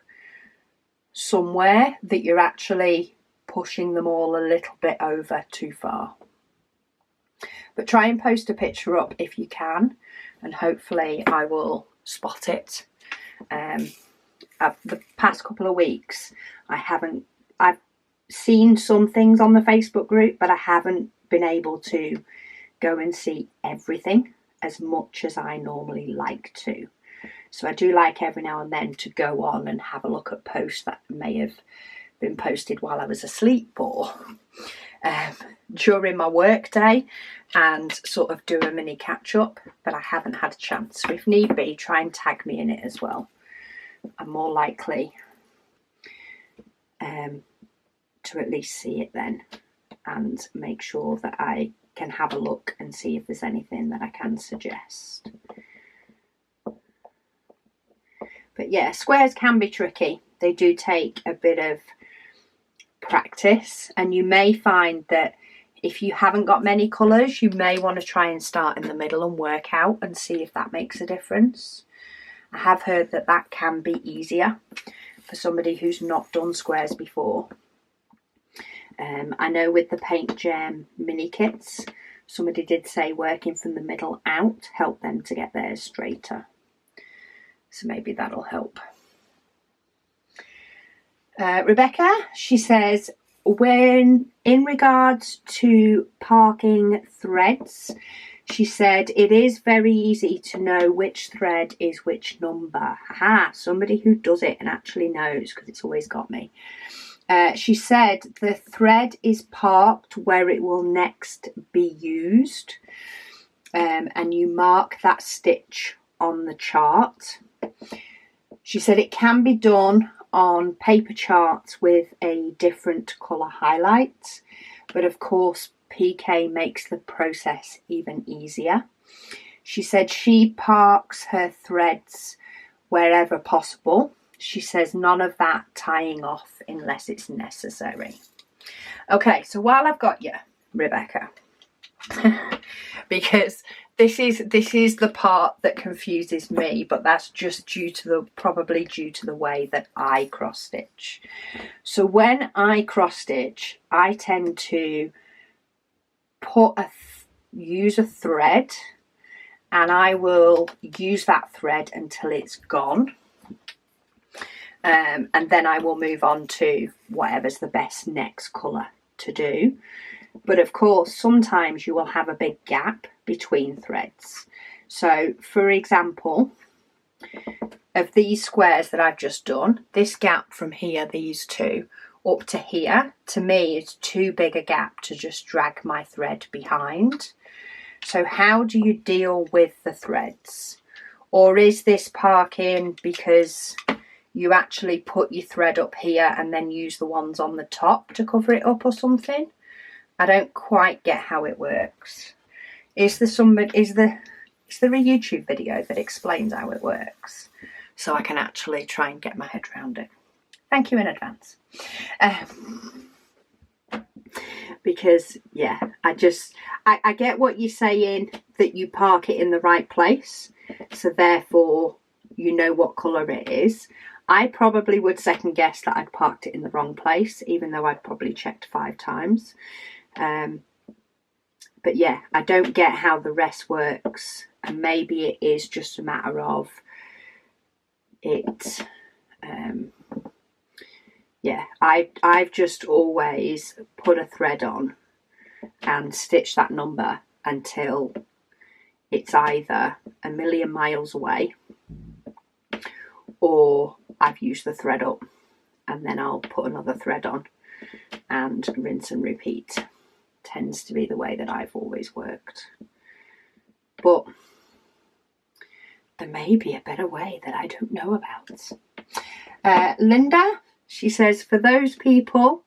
somewhere, that you're actually pushing them all a little bit over too far. But try and post a picture up if you can, and hopefully I will spot it. The past couple of weeks I've seen some things on the Facebook group, but I haven't been able to go and see everything as much as I normally like to. So I do like every now and then to go on and have a look at posts that may have been posted while I was asleep or during my work day, and sort of do a mini catch up, but I haven't had a chance. So if need be, try and tag me in it as well. I'm more likely to at least see it then and make sure that I can have a look and see if there's anything that I can suggest. But yeah, squares can be tricky. They do take a bit of practice, and you may find that if you haven't got many colours, you may want to try and start in the middle and work out and see if that makes a difference. I have heard that that can be easier for somebody who's not done squares before. I know with the Paint Gem mini kits, somebody did say working from the middle out helped them to get theirs straighter. So maybe that'll help. Rebecca, she says, when in regards to parking threads, she said it is very easy to know which thread is which number. Aha, somebody who does it and actually knows, because it's always got me. She said the thread is parked where it will next be used, and you mark that stitch on the chart. She said it can be done on paper charts with a different colour highlight, but of course PK makes the process even easier. She said she parks her threads wherever possible. She says none of that tying off unless it's necessary. Okay, so while I've got you, Rebecca, because this is the part that confuses me, but that's just probably due to the way that I cross stitch. So when I cross stitch, I tend to use a thread, and I will use that thread until it's gone. And then I will move on to whatever's the best next colour to do. But of course, sometimes you will have a big gap between threads. So for example, of these squares that I've just done, this gap from here, these two, up to here, to me is too big a gap to just drag my thread behind. So how do you deal with the threads? Or is this parking because you actually put your thread up here and then use the ones on the top to cover it up or something? I don't quite get how it works. Is there a YouTube video that explains how it works, so I can actually try and get my head around it? Thank you in advance. Because yeah, I get what you're saying, that you park it in the right place, so therefore you know what colour it is. I probably would second guess that I'd parked it in the wrong place, even though I'd probably checked 5 times. But yeah, I don't get how the rest works, and maybe it is just a matter of it. Yeah, I've just always put a thread on and stitched that number until it's either a million miles away or I've used the thread up, and then I'll put another thread on and rinse and repeat. Tends to be the way that I've always worked. But there may be a better way that I don't know about. Linda, she says, for those people,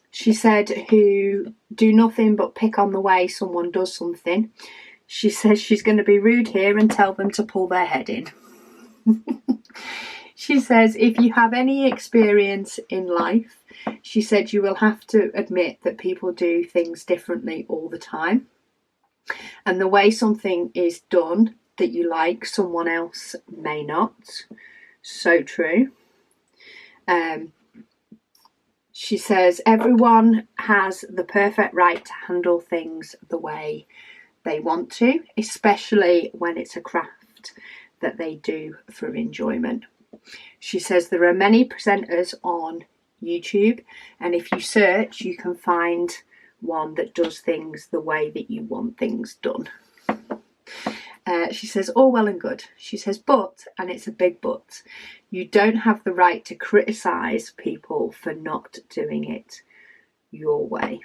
she said, who do nothing but pick on the way someone does something, she says she's going to be rude here and tell them to pull their head in. She says, if you have any experience in life, she said, you will have to admit that people do things differently all the time. And the way something is done that you like, someone else may not. So true. She says, everyone has the perfect right to handle things the way they want to, especially when it's a craft that they do for enjoyment. She says there are many presenters on YouTube, and if you search, you can find one that does things the way that you want things done. She says, all well and good. She says, but, and it's a big but, you don't have the right to criticise people for not doing it your way.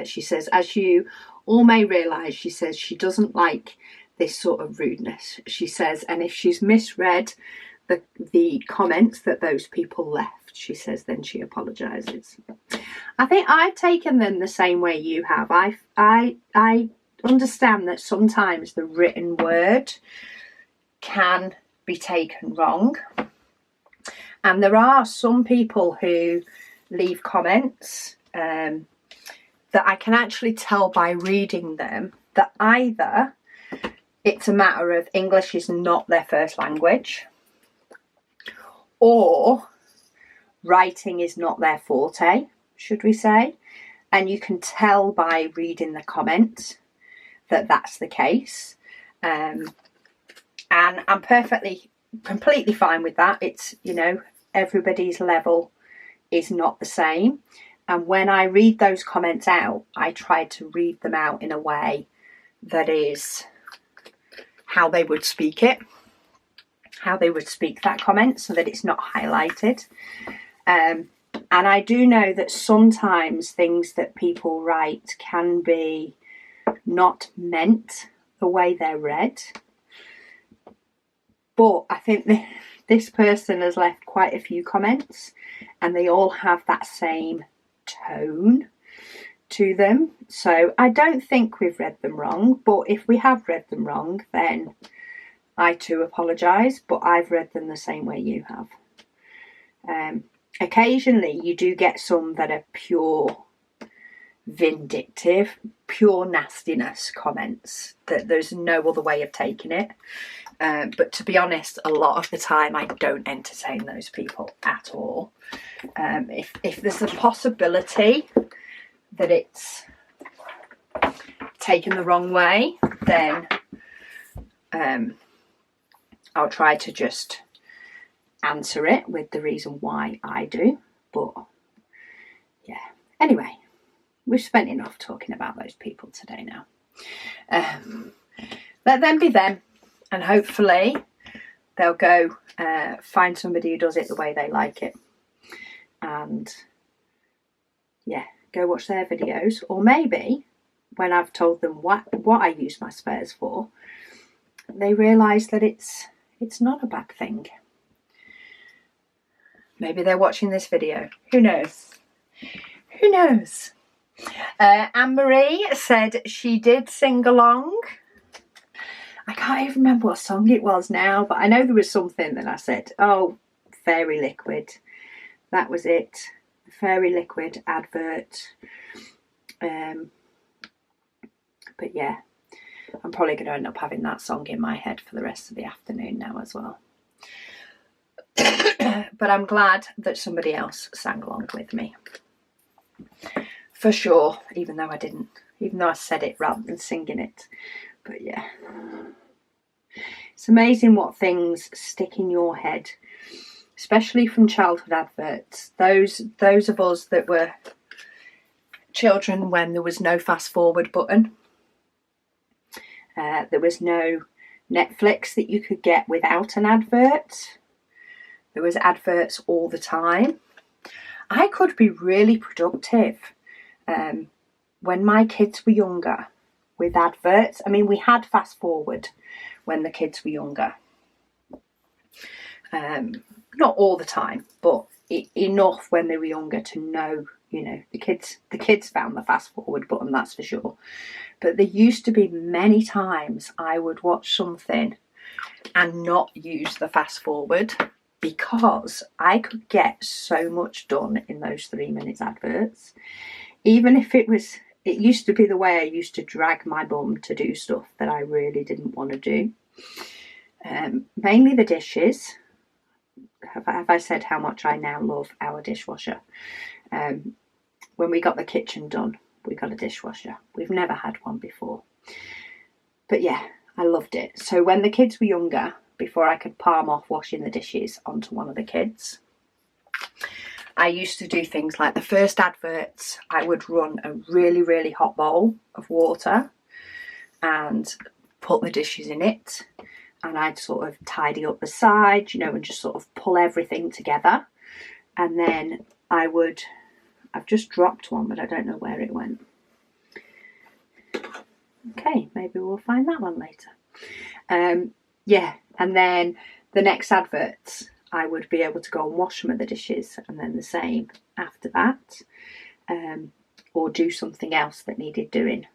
She says, as you all may realise, she says she doesn't like this sort of rudeness. She says, and if she's misread the comments that those people left, she says, then she apologises. I think I've taken them the same way you have. I understand that sometimes the written word can be taken wrong, and there are some people who leave comments that I can actually tell by reading them that either it's a matter of English is not their first language, or writing is not their forte, should we say. And you can tell by reading the comment that that's the case. And I'm completely fine with that. It's, you know, everybody's level is not the same. And when I read those comments out, I try to read them out in a way that is how they would speak it, how they would speak that comment, so that it's not highlighted. And I do know that sometimes things that people write can be not meant the way they're read. But I think this person has left quite a few comments, and they all have that same tone to them. So I don't think we've read them wrong, but if we have read them wrong, then I too apologise, but I've read them the same way you have. Occasionally you do get some that are pure vindictive, pure nastiness comments, that there's no other way of taking it. But to be honest, a lot of the time I don't entertain those people at all. If there's a possibility that it's taken the wrong way, then I'll try to just answer it with the reason why I do. But yeah, anyway, we've spent enough talking about those people today now. Let them be them, and hopefully they'll go find somebody who does it the way they like it, and yeah, go watch their videos. Or maybe when I've told them what I use my spares for, they realise that it's not a bad thing. Maybe they're watching this video. Who knows? Who knows? Anne-Marie said she did sing along. I can't even remember what song it was now, but I know there was something that I said, oh, Fairy Liquid. That was it. The Fairy Liquid advert. But yeah, I'm probably going to end up having that song in my head for the rest of the afternoon now as well. But I'm glad that somebody else sang along with me. For sure, even though I didn't. Even though I said it rather than singing it. But yeah. It's amazing what things stick in your head. Especially from childhood adverts. Those of us that were children when there was no fast forward button. There was no Netflix that you could get without an advert. There was adverts all the time. I could be really productive when my kids were younger with adverts. I mean, we had fast forward when the kids were younger. Not all the time, but enough when they were younger to know, you know, the kids found the fast forward button, that's for sure. But there used to be many times I would watch something and not use the fast forward because I could get so much done in those 3 minutes adverts. Even if it used to be the way I used to drag my bum to do stuff that I really didn't want to do. Mainly the dishes. Have I said how much I now love our dishwasher? When we got the kitchen done, we got a dishwasher. We've never had one before. But yeah, I loved it. So when the kids were younger, before I could palm off washing the dishes onto one of the kids, I used to do things like the first adverts, I would run a really, really hot bowl of water and put the dishes in it. And I'd sort of tidy up the sides, you know, and just sort of pull everything together. And then I've just dropped one, but I don't know where it went. Okay, maybe we'll find that one later. Yeah, and then the next adverts, I would be able to go and wash some of the dishes, and then the same after that. Or do something else that needed doing,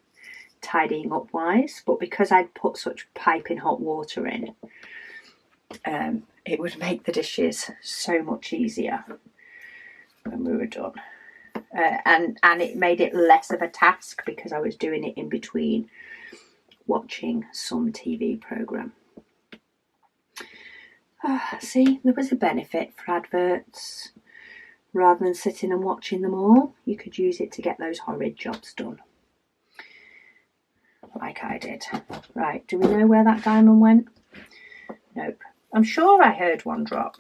tidying up wise. But because I'd put such piping hot water in, it would make the dishes so much easier when we were done. And it made it less of a task because I was doing it in between watching some TV programme. See, there was a benefit for adverts. Rather than sitting and watching them all, you could use it to get those horrid jobs done. Like I did. Right, do we know where that diamond went? Nope. I'm sure I heard one drop.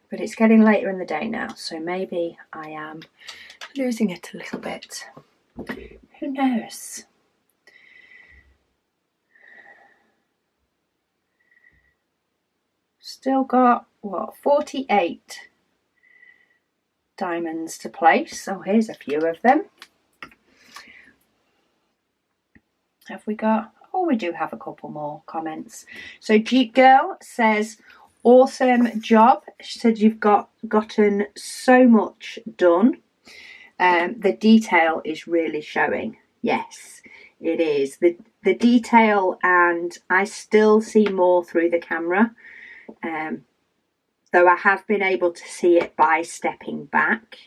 But it's getting later in the day now, so maybe I am losing it a little bit. Who knows? Still got, what, 48 diamonds to place. Oh, here's a few of them. Have we got... Oh, we do have a couple more comments. So Jeep Girl says, awesome job. She said you've gotten so much done. The detail is really showing. Yes, it is. The detail, and I still see more through the camera. Though I have been able to see it by stepping back.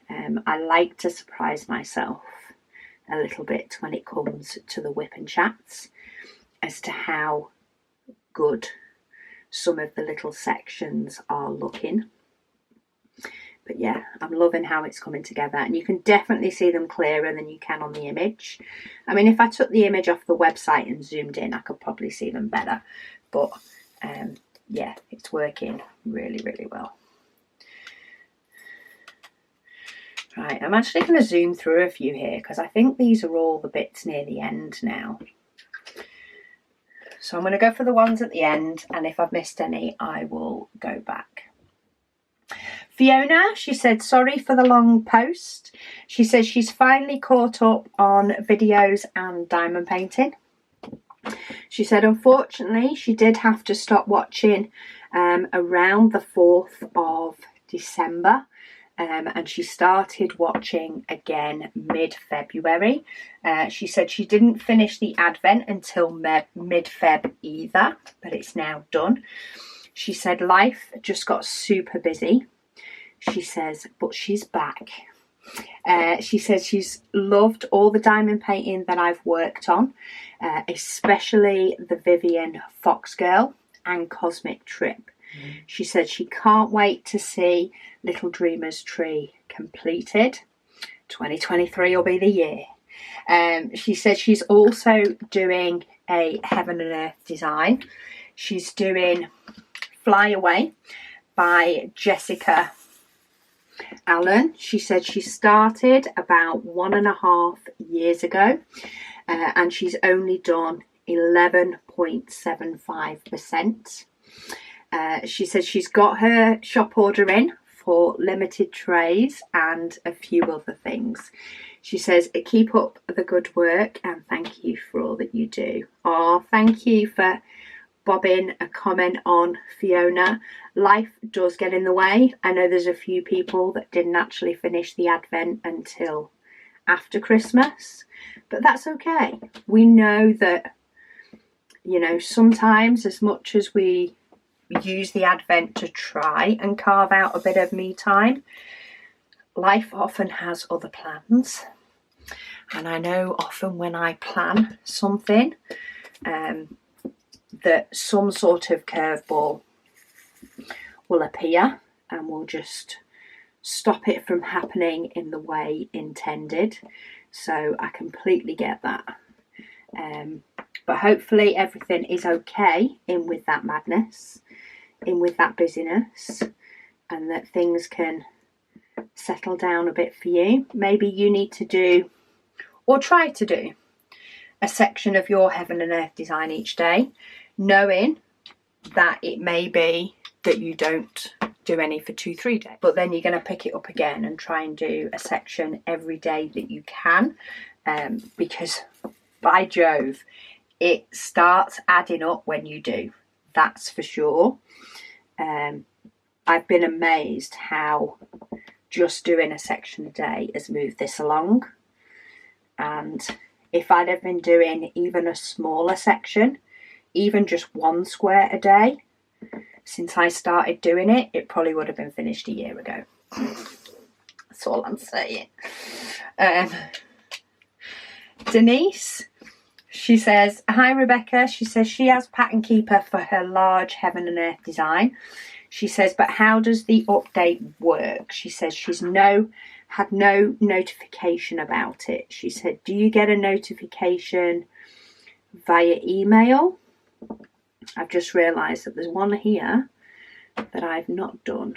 I like to surprise myself a little bit when it comes to the WIP Chats as to how good some of the little sections are looking. But yeah, I'm loving how it's coming together, and you can definitely see them clearer than you can on the image. I mean, if I took the image off the website and zoomed in, I could probably see them better, but yeah, it's working really, really well. Right, I'm actually going to zoom through a few here because I think these are all the bits near the end now. So I'm going to go for the ones at the end, and if I've missed any, I will go back. Fiona, she said, sorry for the long post. She says she's finally caught up on videos and diamond painting. She said, unfortunately, she did have to stop watching around the 4th of December. And she started watching again mid-February. She said she didn't finish the Advent until mid-Feb either, but it's now done. She said life just got super busy. She says, but she's back. She says she's loved all the diamond painting that I've worked on, especially the Vivian Fox Girl and Cosmic Trip. She said she can't wait to see Little Dreamer's Tree completed. 2023 will be the year. She said she's also doing a Heaven and Earth design. She's doing Fly Away by Jessica Allen. She said she started about 1.5 years ago, and she's only done 11.75%. She says she's got her shop order in for limited trays and a few other things. She says, keep up the good work and thank you for all that you do. Oh, thank you for bobbing a comment on Fiona. Life does get in the way. I know there's a few people that didn't actually finish the Advent until after Christmas, but that's okay. We know that, you know, sometimes as much as we use the Advent to try and carve out a bit of me time, life often has other plans. And I know often when I plan something, that some sort of curveball will appear and will just stop it from happening in the way intended. So I completely get that. But hopefully everything is okay in with that madness, in with that busyness, and that things can settle down a bit for you. Maybe you need to do, or try to do, a section of your Heaven and Earth design each day, knowing that it may be that you don't do any for 2-3 days, but then you're going to pick it up again and try and do a section every day that you can, because by Jove, it starts adding up when you do, that's for sure. I've been amazed how just doing a section a day has moved this along, and if I'd have been doing even a smaller section, even just 1 square a day, since I started doing it, it probably would have been finished a year ago. That's all I'm saying. Denise, she says, hi Rebecca. She says she has Pattern Keeper for her large Heaven and Earth design. She says, but how does the update work? She says she's had no notification about it. She said, do you get a notification via email? I've just realised that there's one here that I've not done.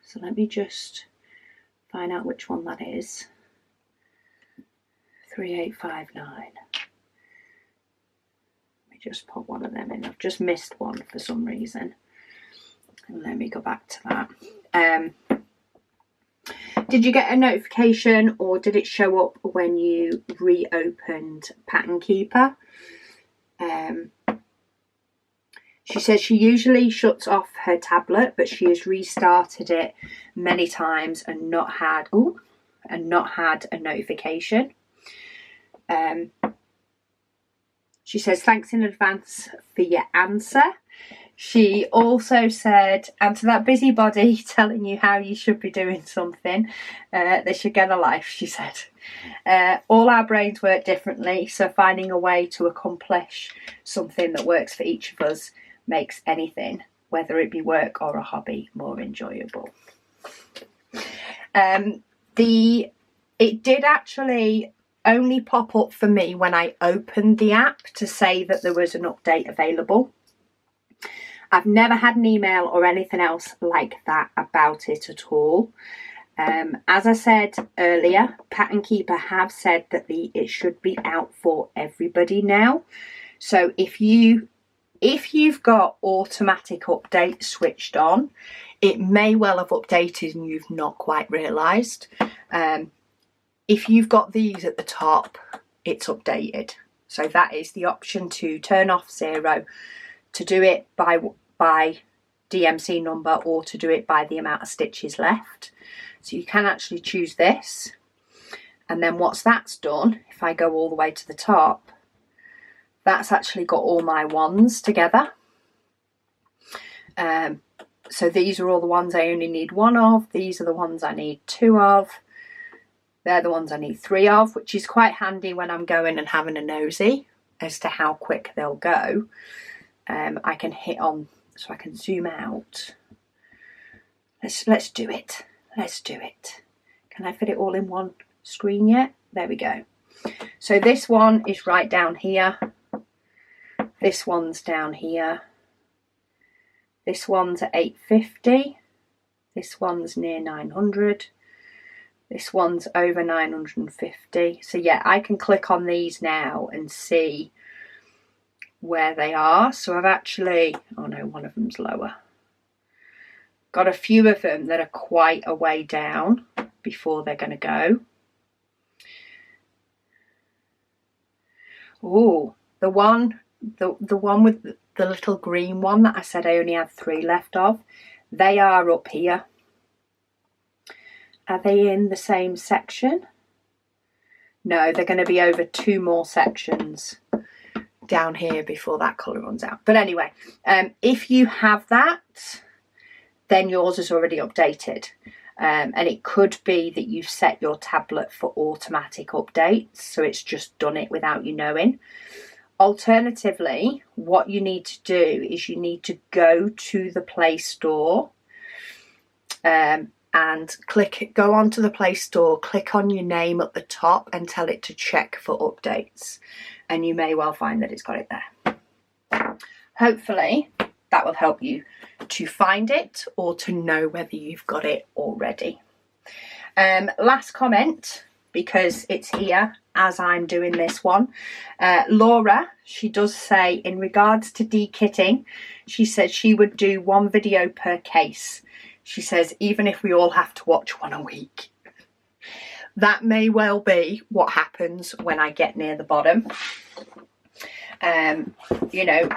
So let me just find out which one that is. 3859. Let me just put one of them in. I've just missed one for some reason. And let me go back to that. Did you get a notification, or did it show up when you reopened Pattern Keeper? She says she usually shuts off her tablet, but she has restarted it many times and not had a notification. She says, thanks in advance for your answer. She also said, and to that busybody telling you how you should be doing something, they should get a life, she said. All our brains work differently, so finding a way to accomplish something that works for each of us makes anything, whether it be work or a hobby, more enjoyable. It did actually only pop up for me when I opened the app to say that there was an update available. I've never had an email or anything else like that about it at all. As I said earlier, Pattern Keeper have said that it should be out for everybody now. So if you've got automatic update switched on, it may well have updated and you've not quite realised. If you've got these at the top, it's updated. So that is the option to turn off 0, to do it by DMC number, or to do it by the amount of stitches left. So you can actually choose this. And then once that's done, if I go all the way to the top, that's actually got all my ones together. So these are all the ones I only need 1 of. These are the ones I need 2 of. They're the ones I need 3 of, which is quite handy when I'm going and having a nosy as to how quick they'll go. I can hit on, so I can zoom out. Let's do it. Let's do it. Can I fit it all in one screen yet? There we go. So this one is right down here. This one's down here. This one's at 850. This one's near 900. This one's over 950. So yeah, I can click on these now and see where they are. So I've actually, oh no, one of them's lower. Got a few of them that are quite a way down before they're going to go. Oh, the one with the little green one that I said I only had 3 left of, they are up here. Are they in the same section? No, they're going to be over 2 more sections down here before that colour runs out. But anyway, if you have that, then yours is already updated. And it could be that you've set your tablet for automatic updates, so it's just done it without you knowing. Alternatively, what you need to do is you need to go to the Play Store and go onto the Play Store, click on your name at the top and tell it to check for updates. And you may well find that it's got it there. Hopefully that will help you to find it or to know whether you've got it already. Last comment, because it's here as I'm doing this one. Laura, she does say in regards to dekitting, she said she would do 1 video per case. She says even if we all have to watch 1 a week. That may well be what happens when I get near the bottom. You know,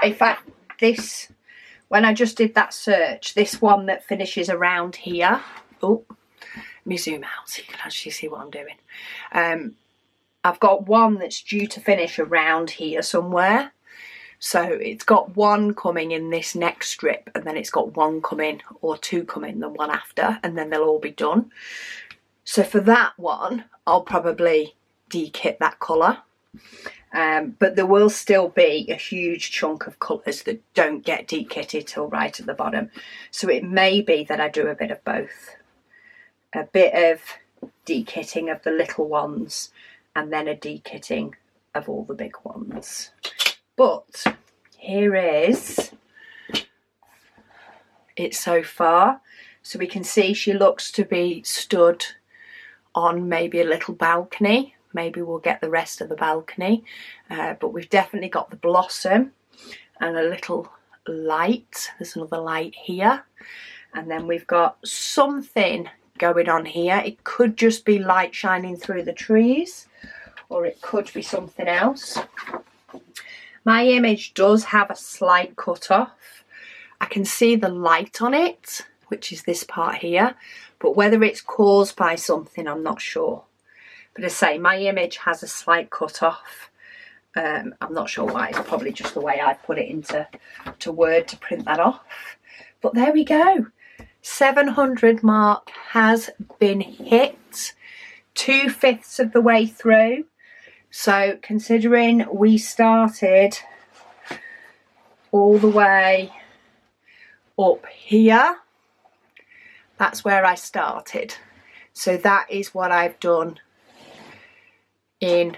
when I just did that search, this one that finishes around here, oh, let me zoom out so you can actually see what I'm doing. I've got one that's due to finish around here somewhere. So it's got 1 coming in this next strip, and then it's got 1 coming, or 2 coming, the one after, and then they'll all be done. So for that one, I'll probably dekit that colour. But there will still be a huge chunk of colours that don't get dekitted till right at the bottom. So it may be that I do a bit of both. A bit of dekitting of the little ones and then a dekitting of all the big ones. But here is it so far. So we can see she looks to be stood on maybe a little balcony. Maybe we'll get the rest of the balcony, but we've definitely got the blossom and a little light. There's another light here, and then we've got something going on here. It could just be light shining through the trees, or it could be something else. My image does have a slight cut off. I can see the light on it, which is this part here, but whether it's caused by something, I'm not sure. But as I say, my image has a slight cut off. I'm not sure why. It's probably just the way I put it into Word to print that off. But there we go. 700 mark has been hit. 2/5 of the way through. So considering we started all the way up here, that's where I started. So that is what I've done in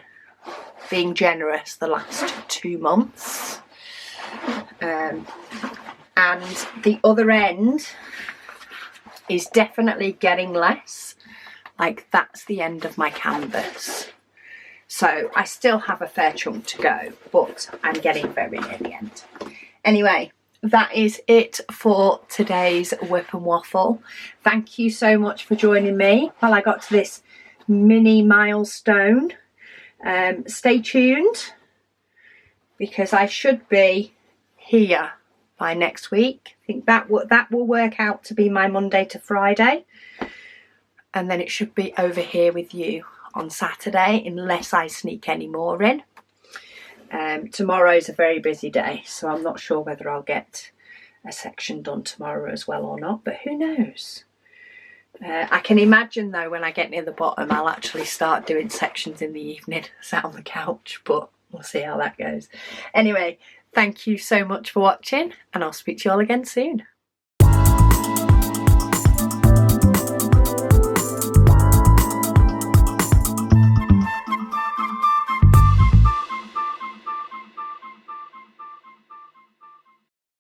being generous the last 2 months. And the other end is definitely getting less. like that's the end of my canvas. So I still have a fair chunk to go, but I'm getting very near the end. Anyway, that is it for today's WIP and Waffle. Thank you so much for joining me while I got to this mini milestone. Stay tuned, because I should be here by next week. I think that will work out to be my Monday to Friday, and then it should be over here with you on Saturday, unless I sneak any more in. Tomorrow's a very busy day, so I'm not sure whether I'll get a section done tomorrow as well or not, but who knows. I can imagine though, when I get near the bottom, I'll actually start doing sections in the evening, sat on the couch, but we'll see how that goes. Anyway, thank you so much for watching, and I'll speak to you all again soon.